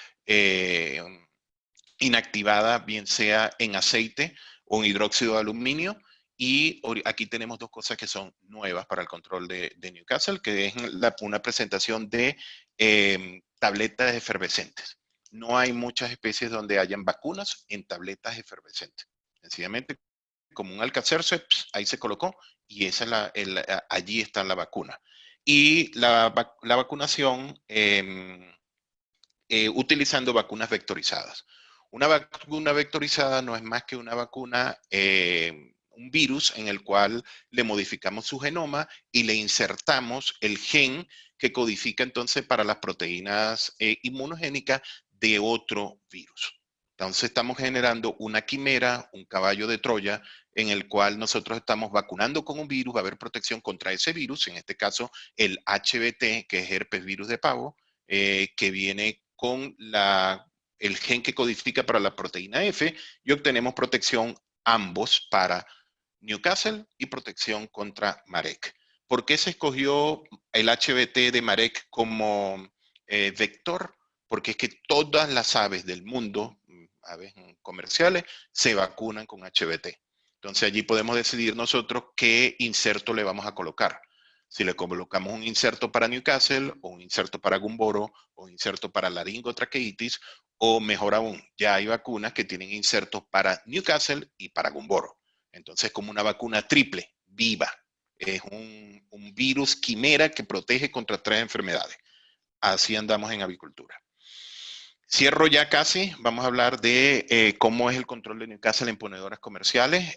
inactivada, bien sea en aceite o en hidróxido de aluminio. Y aquí tenemos dos cosas que son nuevas para el control de Newcastle, que es una presentación de tabletas efervescentes. No hay muchas especies donde hayan vacunas en tabletas efervescentes. Sencillamente, como un Alka-Seltzer, ahí se colocó y esa es allí está la vacuna. Y la vacunación utilizando vacunas vectorizadas. Una vacuna vectorizada no es más que una vacuna, un virus en el cual le modificamos su genoma y le insertamos el gen que codifica entonces para las proteínas inmunogénicas de otro virus. Entonces estamos generando una quimera, un caballo de Troya, en el cual nosotros estamos vacunando con un virus, va a haber protección contra ese virus, en este caso el HBT, que es herpes virus de pavo, que viene con el gen que codifica para la proteína F, y obtenemos protección ambos para Newcastle y protección contra Marek. ¿Por qué se escogió el HBT de Marek como vector? Porque es que todas las aves del mundo, aves comerciales, se vacunan con HBT. Entonces allí podemos decidir nosotros qué inserto le vamos a colocar. Si le colocamos un inserto para Newcastle, o un inserto para Gumboro, o un inserto para laringotraqueitis, o mejor aún, ya hay vacunas que tienen insertos para Newcastle y para Gumboro. Entonces, como una vacuna triple, viva. Es un virus quimera que protege contra 3 enfermedades. Así andamos en avicultura. Cierro ya casi. Vamos a hablar de cómo es el control de Newcastle en ponedoras comerciales.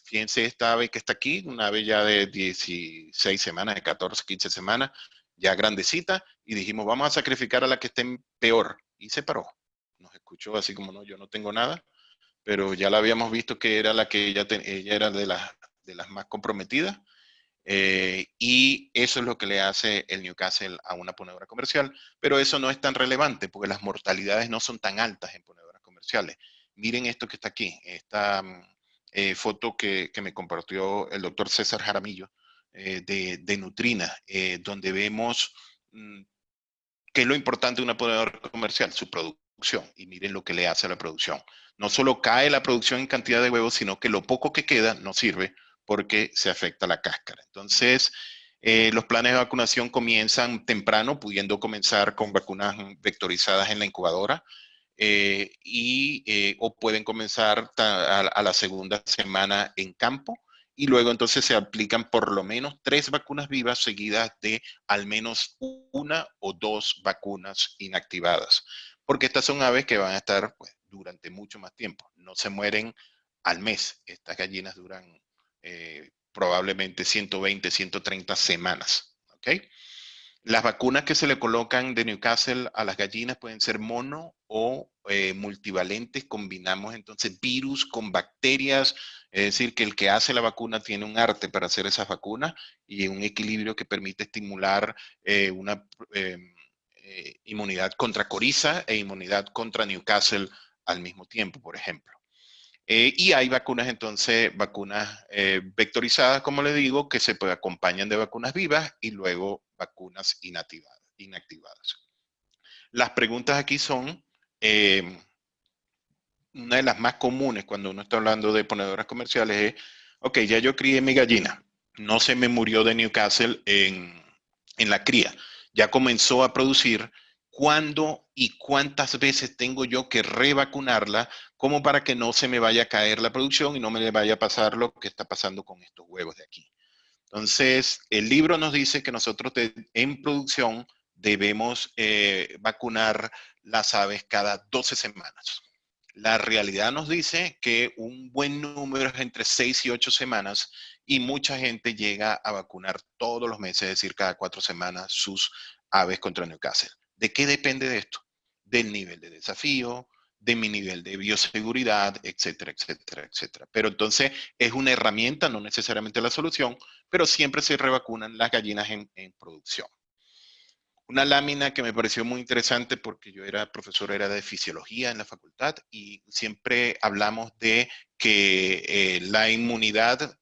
Fíjense esta ave que está aquí, una ave ya de 16 semanas, de 14, 15 semanas, ya grandecita, y dijimos, vamos a sacrificar a la que esté peor. Y se paró. Nos escuchó así como, no, yo no tengo nada, pero ya la habíamos visto que era la que ella era de las más comprometidas. Y eso es lo que le hace el Newcastle a una ponedora comercial, pero eso no es tan relevante porque las mortalidades no son tan altas en ponedoras comerciales. Miren esto que está aquí, esta foto que me compartió el doctor César Jaramillo de Nutrina, donde vemos qué es lo importante de una ponedora comercial, su producción, y miren lo que le hace a la producción. No solo cae la producción en cantidad de huevos, sino que lo poco que queda no sirve porque se afecta la cáscara. Entonces, los planes de vacunación comienzan temprano, pudiendo comenzar con vacunas vectorizadas en la incubadora, o pueden comenzar a la segunda semana en campo, y luego entonces se aplican por lo menos 3 vacunas vivas seguidas de al menos 1 o 2 vacunas inactivadas, porque estas son aves que van a estar pues, durante mucho más tiempo, no se mueren al mes. Estas gallinas duran probablemente 120, 130 semanas, ¿ok? Las vacunas que se le colocan de Newcastle a las gallinas pueden ser mono o multivalentes. Combinamos entonces virus con bacterias, es decir, que el que hace la vacuna tiene un arte para hacer esas vacunas y un equilibrio que permite estimular una inmunidad contra coriza e inmunidad contra Newcastle al mismo tiempo, por ejemplo. Y hay vacunas, entonces, vacunas vectorizadas, como le digo, que se acompañan de vacunas vivas y luego vacunas inactivadas. Las preguntas aquí son, una de las más comunes cuando uno está hablando de ponedoras comerciales es, ok, ya yo crié mi gallina, no se me murió de Newcastle en la cría, ya comenzó a producir. ¿Cuándo y cuántas veces tengo yo que revacunarla como para que no se me vaya a caer la producción y no me le vaya a pasar lo que está pasando con estos huevos de aquí? Entonces, el libro nos dice que nosotros en producción debemos vacunar las aves cada 12 semanas. La realidad nos dice que un buen número es entre 6 y 8 semanas, y mucha gente llega a vacunar todos los meses, es decir, cada 4 semanas, sus aves contra Newcastle. ¿De qué depende de esto? Del nivel de desafío, de mi nivel de bioseguridad, etcétera, etcétera, etcétera. Pero entonces es una herramienta, no necesariamente la solución, pero siempre se revacunan las gallinas en producción. Una lámina que me pareció muy interesante porque yo era profesor, era de fisiología en la facultad, y siempre hablamos de que la inmunidad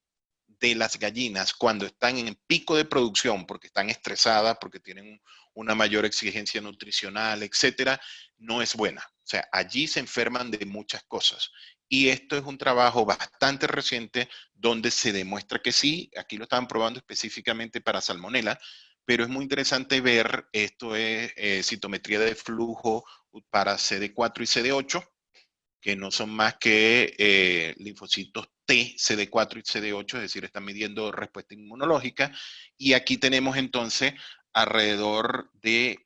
de las gallinas cuando están en pico de producción, porque están estresadas, porque tienen una mayor exigencia nutricional, etcétera, no es buena. O sea, allí se enferman de muchas cosas. Y esto es un trabajo bastante reciente donde se demuestra que sí. Aquí lo estaban probando específicamente para salmonela, pero es muy interesante ver, esto es citometría de flujo para CD4 y CD8, que no son más que linfocitos T, CD4 y CD8, es decir, están midiendo respuesta inmunológica. Y aquí tenemos entonces alrededor de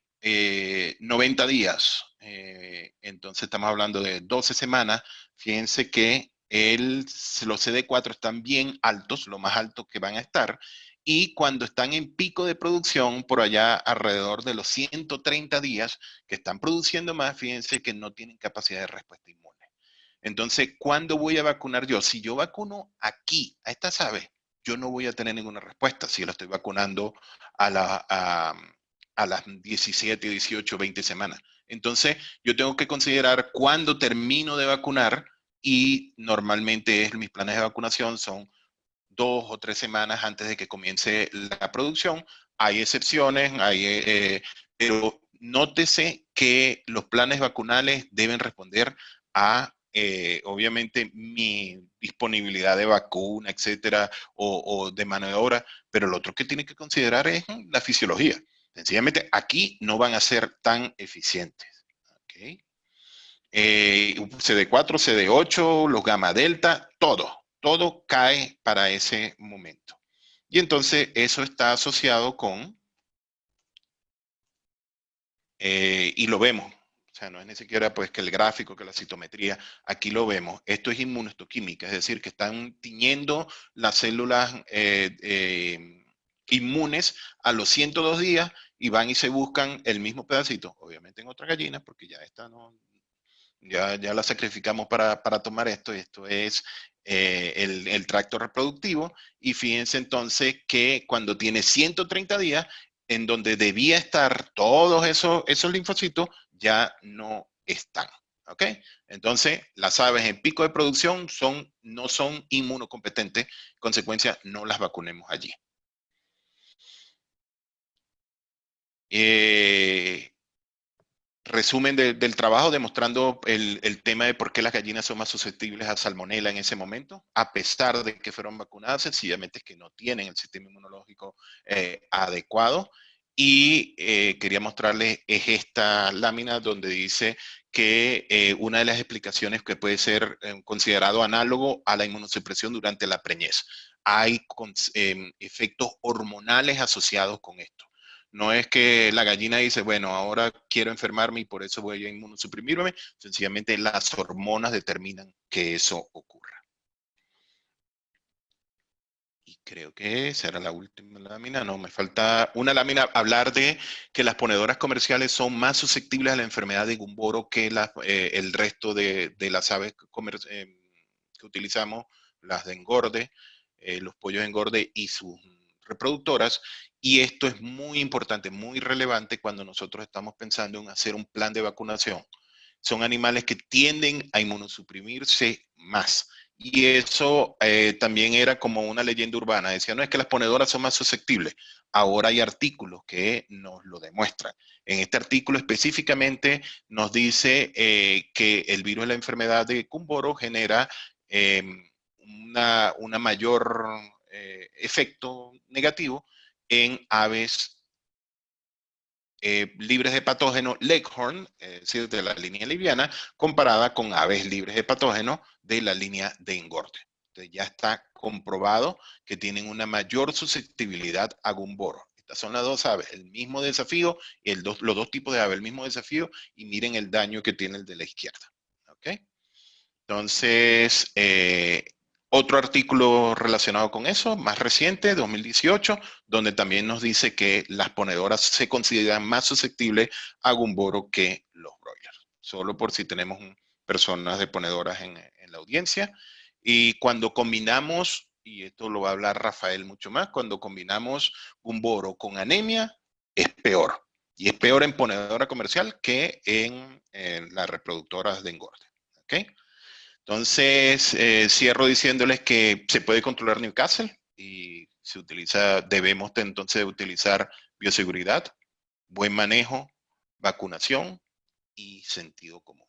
90 días. Entonces estamos hablando de 12 semanas. Fíjense que los CD4 están bien altos, lo más altos que van a estar, y cuando están en pico de producción, por allá alrededor de los 130 días que están produciendo más, fíjense que no tienen capacidad de respuesta inmune. Entonces, ¿cuándo voy a vacunar yo? Si yo vacuno aquí, a estas aves, yo no voy a tener ninguna respuesta si la estoy vacunando a las 17, 18, 20 semanas. Entonces, yo tengo que considerar cuándo termino de vacunar y normalmente mis planes de vacunación son 2 o 3 semanas antes de que comience la producción. Hay excepciones, pero nótese que los planes vacunales deben responder a, obviamente, mi disponibilidad de vacuna, etcétera, o de mano de obra, pero lo otro que tiene que considerar es la fisiología. Sencillamente, aquí no van a ser tan eficientes. ¿Okay? CD4, CD8, los gamma delta, todo cae para ese momento. Y entonces eso está asociado con, y lo vemos, o sea, no es ni siquiera pues que el gráfico, que la citometría, aquí lo vemos. Esto es inmunohistoquímica, es decir, que están tiñendo las células inmunes a los 102 días y van y se buscan el mismo pedacito, obviamente en otra gallina, porque ya esta no, ya la sacrificamos para tomar esto, y esto es el tracto reproductivo, y fíjense entonces que cuando tiene 130 días, en donde debía estar todos esos linfocitos, ya no están. ¿Ok? Entonces, las aves en pico de producción no son inmunocompetentes, en consecuencia, no las vacunemos allí. Resumen del trabajo demostrando el tema de por qué las gallinas son más susceptibles a salmonela en ese momento, a pesar de que fueron vacunadas, sencillamente es que no tienen el sistema inmunológico adecuado. Y quería mostrarles es esta lámina donde dice que una de las explicaciones que puede ser considerado análogo a la inmunosupresión durante la preñez. Hay efectos hormonales asociados con esto. No es que la gallina dice, bueno, ahora quiero enfermarme y por eso voy a inmunosuprimirme. Sencillamente las hormonas determinan que eso ocurra. Y creo que esa era la última lámina. No, me falta una lámina. Hablar de que las ponedoras comerciales son más susceptibles a la enfermedad de Gumboro que el resto de las aves que utilizamos, las de engorde, los pollos de engorde y sus reproductoras. Y esto es muy importante, muy relevante cuando nosotros estamos pensando en hacer un plan de vacunación. Son animales que tienden a inmunosuprimirse más. Y eso también era como una leyenda urbana. Decía, no es que las ponedoras son más susceptibles. Ahora hay artículos que nos lo demuestran. En este artículo específicamente nos dice que el virus de la enfermedad de Gumboro genera una mayor efecto negativo en aves libres de patógeno Leghorn, es decir, de la línea liviana, comparada con aves libres de patógeno de la línea de engorde. Entonces ya está comprobado que tienen una mayor susceptibilidad a Gumboro. Estas son las dos aves, el mismo desafío, y los dos tipos de aves, el mismo desafío, y miren el daño que tiene el de la izquierda. ¿Ok? Entonces, otro artículo relacionado con eso, más reciente, 2018, donde también nos dice que las ponedoras se consideran más susceptibles a Gumboro que los broilers. Solo por si tenemos personas de ponedoras en la audiencia. Y cuando combinamos, y esto lo va a hablar Rafael mucho más, cuando combinamos Gumboro con anemia, es peor. Y es peor en ponedora comercial que en las reproductoras de engorde. ¿Ok? Entonces, cierro diciéndoles que se puede controlar Newcastle y debemos entonces utilizar bioseguridad, buen manejo, vacunación y sentido común.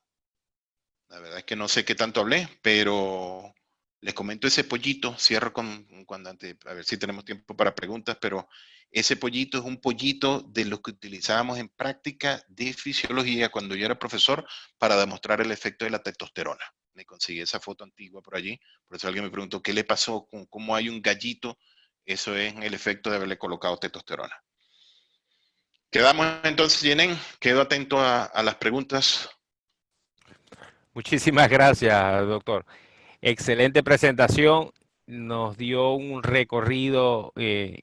La verdad es que no sé qué tanto hablé, pero les comento ese pollito, cierro a ver si tenemos tiempo para preguntas, pero ese pollito es un pollito de los que utilizábamos en práctica de fisiología cuando yo era profesor para demostrar el efecto de la testosterona. Me conseguí esa foto antigua por allí, por eso alguien me preguntó qué le pasó, cómo hay un gallito, eso es el efecto de haberle colocado testosterona. Quedamos entonces, Jenen, quedo atento a las preguntas. Muchísimas gracias, doctor. Excelente presentación. Nos dio un recorrido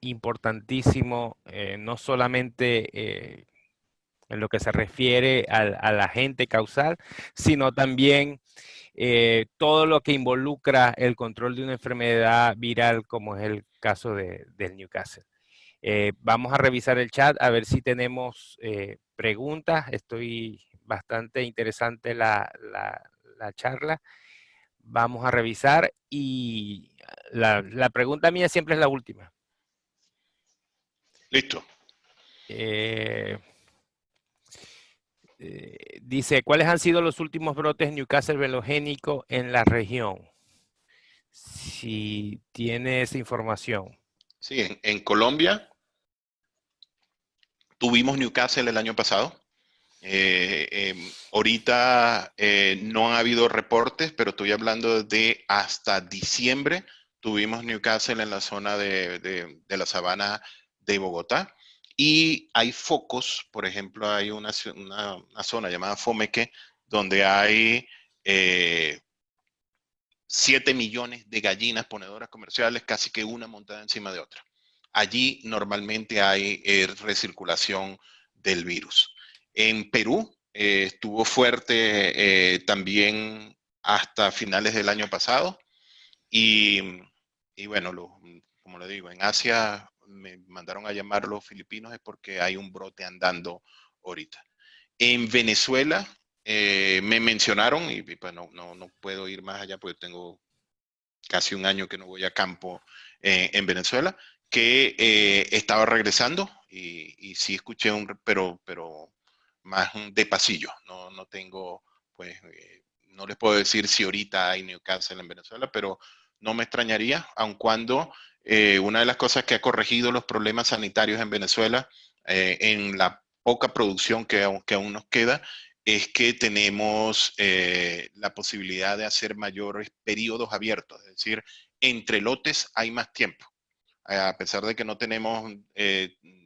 importantísimo, no solamente en lo que se refiere al agente causal, sino también todo lo que involucra el control de una enfermedad viral, como es el caso del Newcastle. Vamos a revisar el chat a ver si tenemos preguntas. Estoy bastante interesante la charla. Vamos a revisar y la pregunta mía siempre es la última. Listo. Dice, ¿cuáles han sido los últimos brotes Newcastle velogénico en la región? Si tiene esa información. Sí, en Colombia tuvimos Newcastle el año pasado. Ahorita no ha habido reportes, pero estoy hablando de hasta diciembre tuvimos Newcastle en la zona de la sabana de Bogotá. Y hay focos, por ejemplo, hay una zona llamada Fomeque, donde hay 7 millones de gallinas ponedoras comerciales, casi que una montada encima de otra. Allí normalmente hay recirculación del virus. En Perú estuvo fuerte también hasta finales del año pasado y bueno, como le digo, en Asia me mandaron a llamar los filipinos es porque hay un brote andando ahorita. En Venezuela me mencionaron, y pues no puedo ir más allá porque tengo casi un año que no voy a campo en Venezuela, que estaba regresando y sí escuché pero más de pasillo. No tengo, pues, no les puedo decir si ahorita hay Newcastle en Venezuela, pero no me extrañaría, aun cuando una de las cosas que ha corregido los problemas sanitarios en Venezuela, en la poca producción que aún nos queda, es que tenemos la posibilidad de hacer mayores periodos abiertos, es decir, entre lotes hay más tiempo. A pesar de que no tenemos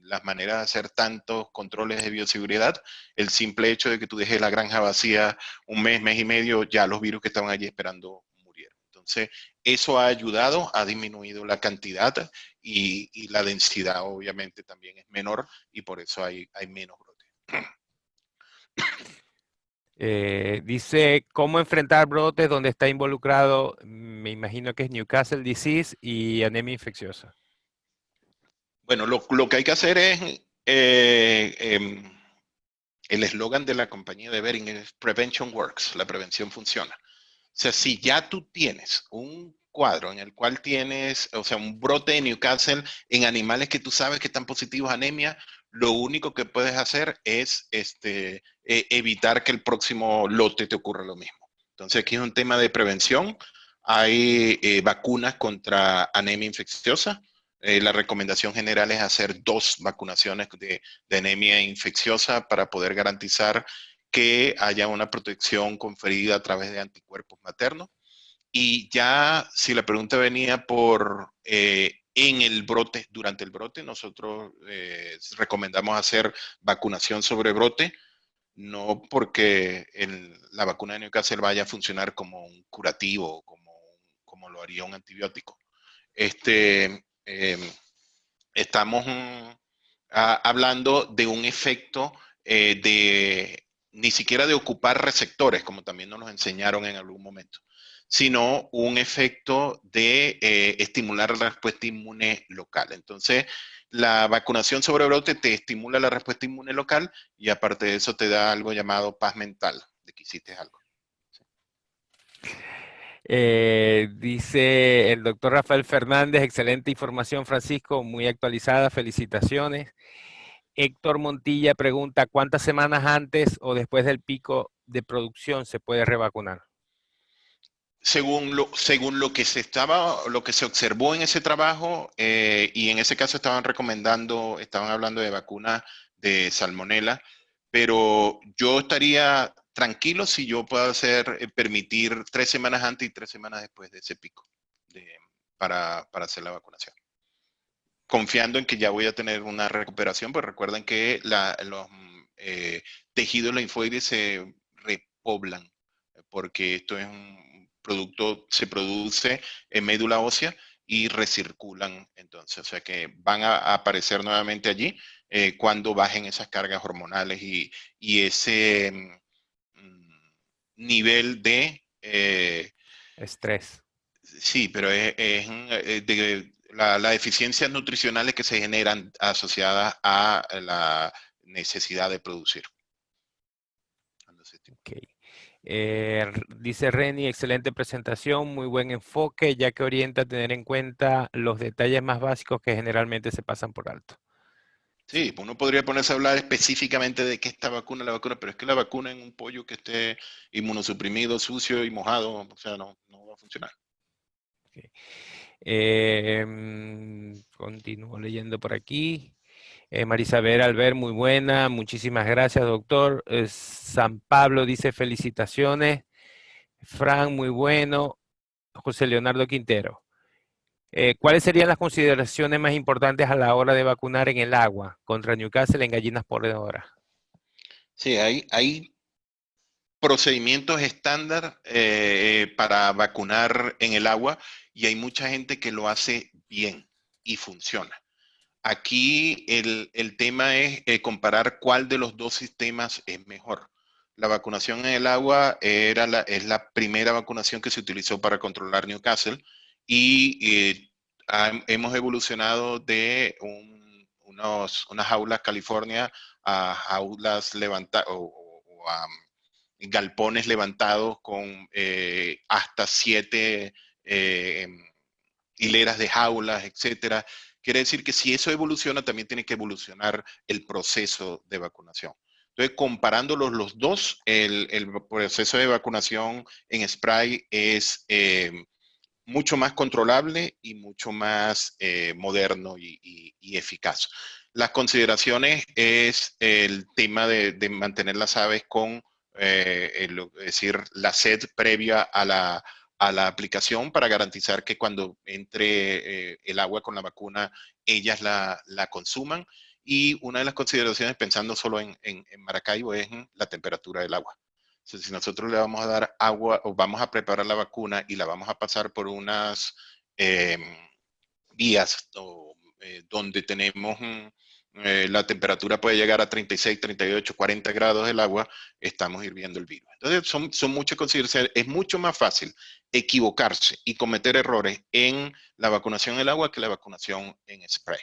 las maneras de hacer tantos controles de bioseguridad, el simple hecho de que tú dejes la granja vacía un mes y medio, ya los virus que estaban allí esperando murieron. Entonces, eso ha ayudado, ha disminuido la cantidad y la densidad obviamente también es menor y por eso hay menos brotes. Dice, ¿cómo enfrentar brotes donde está involucrado, me imagino que es Newcastle disease y anemia infecciosa? Bueno, lo que hay que hacer es, el eslogan de la compañía de Behring es Prevention Works, la prevención funciona. O sea, si ya tú tienes un cuadro en el cual tienes, o sea, un brote de Newcastle en animales que tú sabes que están positivos a anemia, lo único que puedes hacer es evitar que el próximo lote te ocurra lo mismo. Entonces, aquí es un tema de prevención. Hay vacunas contra anemia infecciosa. La recomendación general es hacer 2 vacunaciones de anemia infecciosa para poder garantizar que haya una protección conferida a través de anticuerpos maternos. Y ya si la pregunta venía por en el brote, durante el brote, nosotros recomendamos hacer vacunación sobre brote, no porque la vacuna de Newcastle vaya a funcionar como un curativo, como lo haría un antibiótico. Estamos hablando de un efecto de ni siquiera de ocupar receptores, como también nos enseñaron en algún momento, sino un efecto de estimular la respuesta inmune local. Entonces, la vacunación sobre brote te estimula la respuesta inmune local y aparte de eso te da algo llamado paz mental, de que hiciste algo. Dice el doctor Rafael Fernández, excelente información, Francisco, muy actualizada, felicitaciones. Héctor Montilla pregunta, ¿cuántas semanas antes o después del pico de producción se puede revacunar? Según lo que lo que se observó en ese trabajo, y en ese caso estaban hablando de vacunas de salmonela, pero yo estaría tranquilo si yo puedo permitir 3 semanas antes y 3 semanas después de ese pico para hacer la vacunación. Confiando en que ya voy a tener una recuperación, pues recuerden que los tejidos linfoides se repoblan, porque esto es producto se produce en médula ósea y recirculan entonces, o sea que van a aparecer nuevamente allí cuando bajen esas cargas hormonales y ese nivel de Estrés. sí, pero de las deficiencias nutricionales que se generan asociadas a la necesidad de producir. Ok. Dice Reni, excelente presentación, muy buen enfoque, ya que orienta a tener en cuenta los detalles más básicos que generalmente se pasan por alto. Sí, uno podría ponerse a hablar específicamente de qué esta vacuna, la vacuna, pero es que la vacuna en un pollo que esté inmunosuprimido, sucio y mojado, o sea, no va a funcionar. Okay. Continúo leyendo por aquí. Marisabel Albert, muy buena, muchísimas gracias, doctor. San Pablo dice felicitaciones. Fran, muy bueno. José Leonardo Quintero. ¿Cuáles serían las consideraciones más importantes a la hora de vacunar en el agua contra Newcastle en gallinas ponedoras? Sí, hay procedimientos estándar para vacunar en el agua y hay mucha gente que lo hace bien y funciona. Aquí el tema es comparar cuál de los dos sistemas es mejor. La vacunación en el agua es la primera vacunación que se utilizó para controlar Newcastle y hemos evolucionado de unas jaulas California a jaulas levantadas o a galpones levantados con hasta 7 hileras de jaulas, etcétera. Quiere decir que si eso evoluciona, también tiene que evolucionar el proceso de vacunación. Entonces, comparándolos los dos, el proceso de vacunación en spray es mucho más controlable y mucho más moderno y eficaz. Las consideraciones es el tema de mantener las aves con, es decir, la sed previa a la aplicación para garantizar que cuando entre el agua con la vacuna, ellas la consuman. Y una de las consideraciones, pensando solo en Maracaibo, es la temperatura del agua. Entonces, si nosotros le vamos a dar agua o vamos a preparar la vacuna y la vamos a pasar por unas vías donde tenemos la temperatura puede llegar a 36, 38, 40 grados del agua, estamos hirviendo el virus. Entonces, son muchas consideraciones. Es mucho más fácil equivocarse y cometer errores en la vacunación en el agua que la vacunación en spray.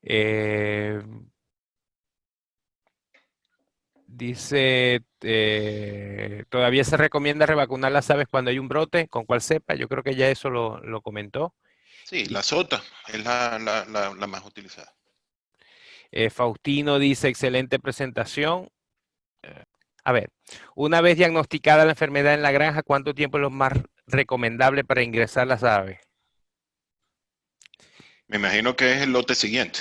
Eh, Dice, todavía se recomienda revacunar las aves cuando hay un brote, con cuál cepa. Yo creo que ya eso lo comentó. Sí, Y, la sota es la más utilizada. Faustino dice, excelente presentación. A ver, una vez diagnosticada la enfermedad en la granja, ¿cuánto tiempo es lo más recomendable para ingresar las aves? Me imagino que es el lote siguiente.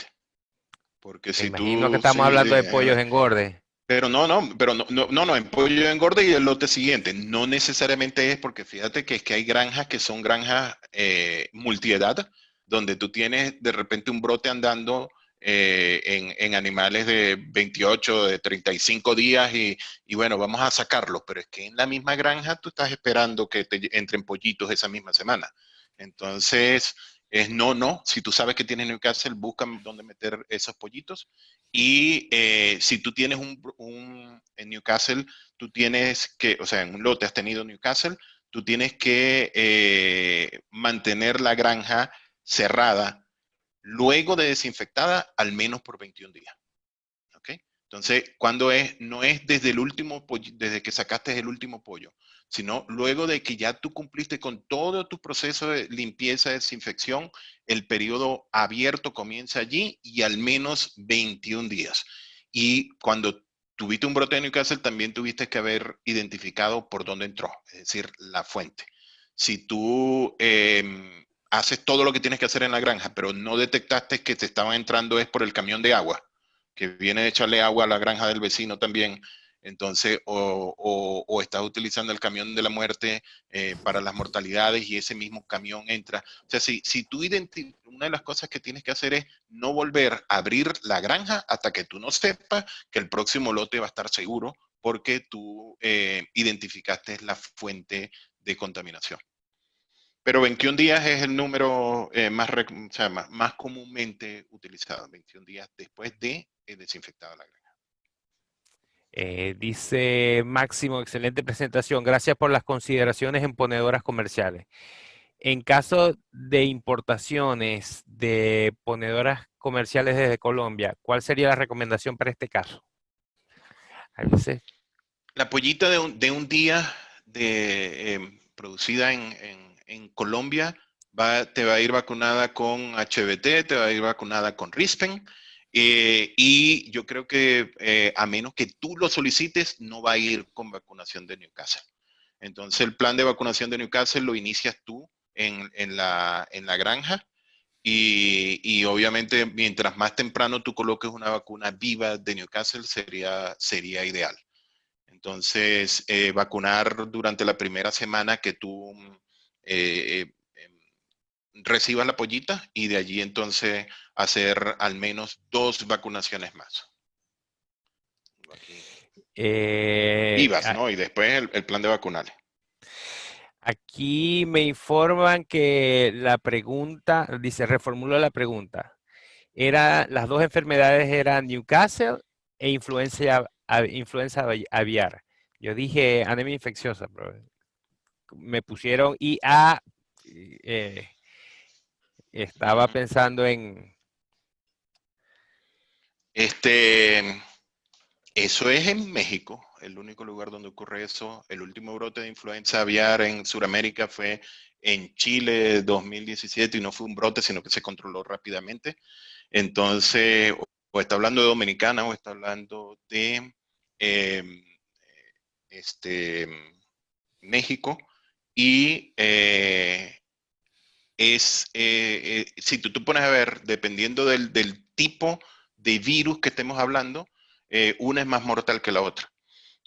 Porque Me si imagino que tú, estamos sí, hablando de pollos engordes. pero no, en pollo engorde y el lote siguiente. No necesariamente es porque fíjate que es que hay granjas que son granjas multiedad, donde tú tienes de repente un brote andando en animales de 28, de 35 días y bueno, vamos a sacarlos, pero es que en la misma granja tú estás esperando que te entren pollitos esa misma semana. Entonces, es no, si tú sabes que tienes Newcastle, busca dónde meter esos pollitos y si tú tienes en Newcastle, tú tienes que, o sea, en un lote has tenido Newcastle, tú tienes que mantener la granja cerrada luego de desinfectada al menos por 21 días. ¿Ok? Entonces, cuando no es desde el último pollo, desde que sacaste el último pollo, sino luego de que ya tú cumpliste con todo tu proceso de limpieza, desinfección, el periodo abierto comienza allí y al menos 21 días. Y cuando tuviste un brote de Newcastle, también tuviste que haber identificado por dónde entró, es decir, la fuente. Si tú haces todo lo que tienes que hacer en la granja, pero no detectaste que te estaban entrando es por el camión de agua, que viene de echarle agua a la granja del vecino también, entonces, o estás utilizando el camión de la muerte para las mortalidades y ese mismo camión entra. O sea, si tú una de las cosas que tienes que hacer es no volver a abrir la granja hasta que tú no sepas que el próximo lote va a estar seguro porque tú identificaste la fuente de contaminación. Pero 21 días es el número o sea, más comúnmente utilizado, 21 días después de desinfectado la granja. Dice Máximo, excelente presentación. Gracias por las consideraciones en ponedoras comerciales. En caso de importaciones de ponedoras comerciales desde Colombia, ¿cuál sería la recomendación para este caso? A veces, La pollita de un día producida en Colombia te va a ir vacunada con HBT, te va a ir vacunada con Rispen, y yo creo que a menos que tú lo solicites, no va a ir con vacunación de Newcastle. Entonces el plan de vacunación de Newcastle lo inicias tú en la granja, y obviamente mientras más temprano tú coloques una vacuna viva de Newcastle sería ideal. Entonces, vacunar durante la primera semana que tú recibas la pollita, y de allí entonces hacer al menos 2 vacunaciones más. Aquí. Vivas, a- ¿no? Y después el plan de vacunales. aquí me informan que la pregunta, dice, reformulo la pregunta. Las dos enfermedades eran Newcastle e influenza aviar. Yo dije anemia infecciosa, pero me pusieron IA. eh, Estaba Ujú. pensando en... Eso es en México, el único lugar donde ocurre eso. El último brote de influenza aviar en Sudamérica fue en Chile 2017, y no fue un brote, sino que se controló rápidamente. Entonces, o está hablando de Dominicana o está hablando de eh, este, México. Y si tú pones a ver, dependiendo del tipo de virus que estemos hablando, una es más mortal que la otra.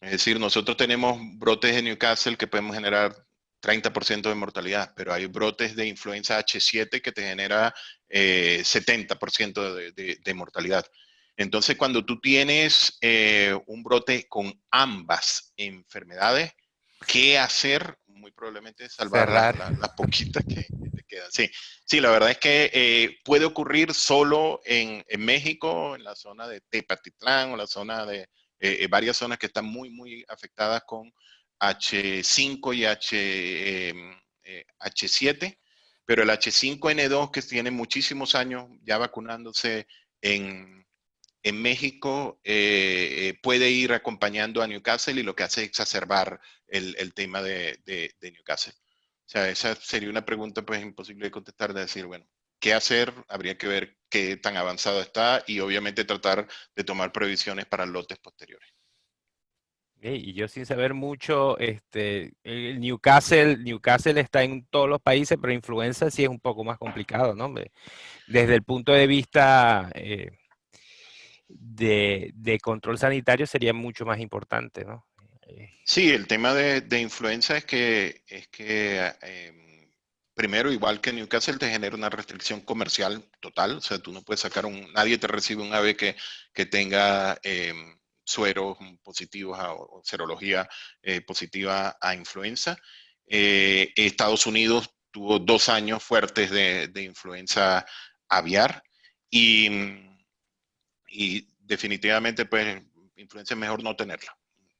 Es decir, nosotros tenemos brotes de Newcastle que podemos generar 30% de mortalidad, pero hay brotes de influenza H7 que te genera 70% de mortalidad. Entonces, cuando tú tienes un brote con ambas enfermedades, ¿qué hacer? Muy probablemente salvar Cerrar. las poquitas que te quedan. Sí, sí, la verdad es que puede ocurrir solo en México, en la zona de Tepatitlán o la zona de varias zonas que están muy, muy afectadas con H5 y H7, pero el H5N2, que tiene muchísimos años ya vacunándose en México, puede ir acompañando a Newcastle, y lo que hace es exacerbar el tema de Newcastle. O sea, esa sería una pregunta pues imposible de contestar, de decir, bueno, ¿qué hacer? Habría que ver qué tan avanzado está, y obviamente tratar de tomar previsiones para lotes posteriores. Y yo sin saber mucho, el Newcastle está en todos los países, pero influenza sí es un poco más complicado, ¿no? Desde el punto de vista de control sanitario sería mucho más importante, ¿no? Eh, Sí, el tema de influenza es que primero, igual que Newcastle, te genera una restricción comercial total. O sea, tú no puedes nadie te recibe un ave que tenga sueros positivos o serología positiva a influenza. Estados Unidos tuvo 2 años fuertes de influenza aviar, y, y definitivamente, pues, influenza es mejor no tenerla.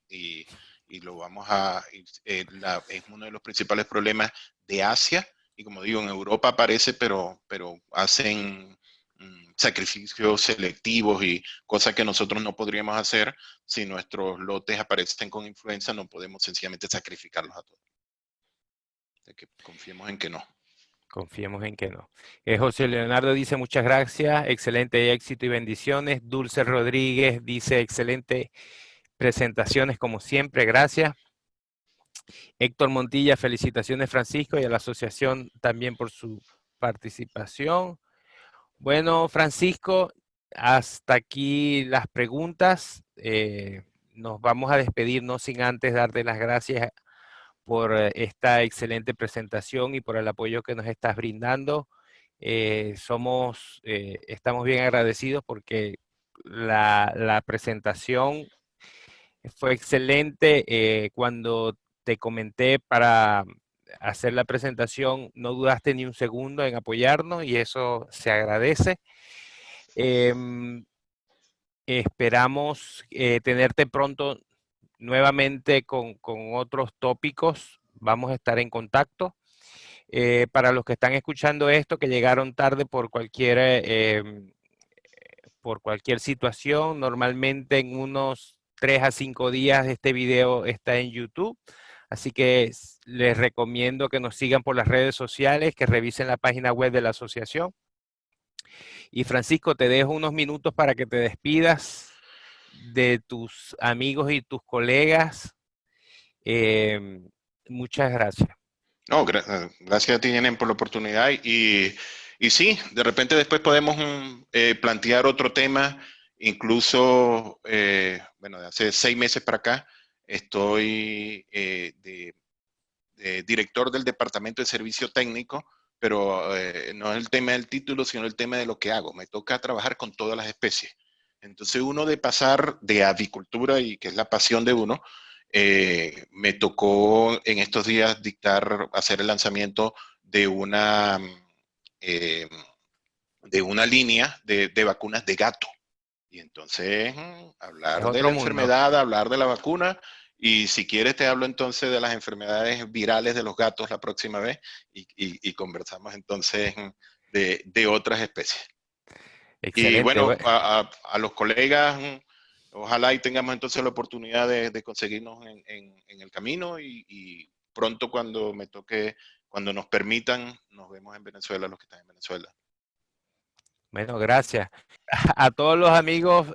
Y, y lo vamos a, es uno de los principales problemas de Asia, y como digo, en Europa aparece, pero hacen sacrificios selectivos y cosas que nosotros no podríamos hacer. Si nuestros lotes aparecen con influenza, no podemos sencillamente sacrificarlos a todos. De que confiemos en que no. Confiemos en que no. José Leonardo dice muchas gracias, excelente éxito y bendiciones. Dulce Rodríguez dice excelente presentaciones como siempre, gracias. Héctor Montilla, felicitaciones Francisco y a la asociación también por su participación. Bueno, Francisco, hasta aquí las preguntas. Nos vamos a despedir, no sin antes darte las gracias por esta excelente presentación y por el apoyo que nos estás brindando. Estamos bien agradecidos porque la presentación Fue excelente. Cuando te comenté para hacer la presentación, no dudaste ni un segundo en apoyarnos y eso se agradece. Em, Esperamos tenerte pronto nuevamente con otros tópicos. Vamos a estar en contacto. Para los que están escuchando esto, que llegaron tarde por cualquier situación, normalmente en unos 3 a 5 días este video está en YouTube. Así que les recomiendo que nos sigan por las redes sociales, que revisen la página web de la asociación. Y Francisco, te dejo unos minutos para que te despidas de tus amigos y tus colegas. Eh, Muchas gracias. No, gracias a ti, Enen, por la oportunidad. Y sí, de repente después podemos plantear otro tema. Incluso, bueno, de hace 6 meses para acá, estoy de director del Departamento de Servicio Técnico, pero no es el tema del título, sino el tema de lo que hago. Me toca trabajar con todas las especies. Entonces, uno de pasar de avicultura, y que es la pasión de uno, me tocó en estos días hacer el lanzamiento eh, de una línea de vacunas de gato. Y entonces, Es hablar de otro la mundo. enfermedad, hablar de la vacuna, y si quieres te hablo entonces de las enfermedades virales de los gatos la próxima vez, y conversamos entonces de otras especies. Y Excelente. bueno, a los colegas, ojalá y tengamos entonces la oportunidad de conseguirnos en el camino, y pronto cuando me toque, cuando nos permitan, nos vemos en Venezuela, los que están en Venezuela. Bueno, gracias. A todos los amigos,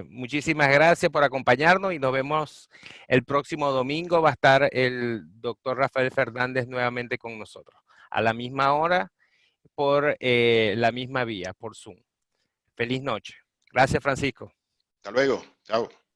muchísimas gracias por acompañarnos y nos vemos el próximo domingo. Va a estar el doctor Rafael Fernández nuevamente con nosotros, a la misma hora, por la misma vía, por Zoom. Feliz noche. Gracias, Francisco. Hasta luego. Chao.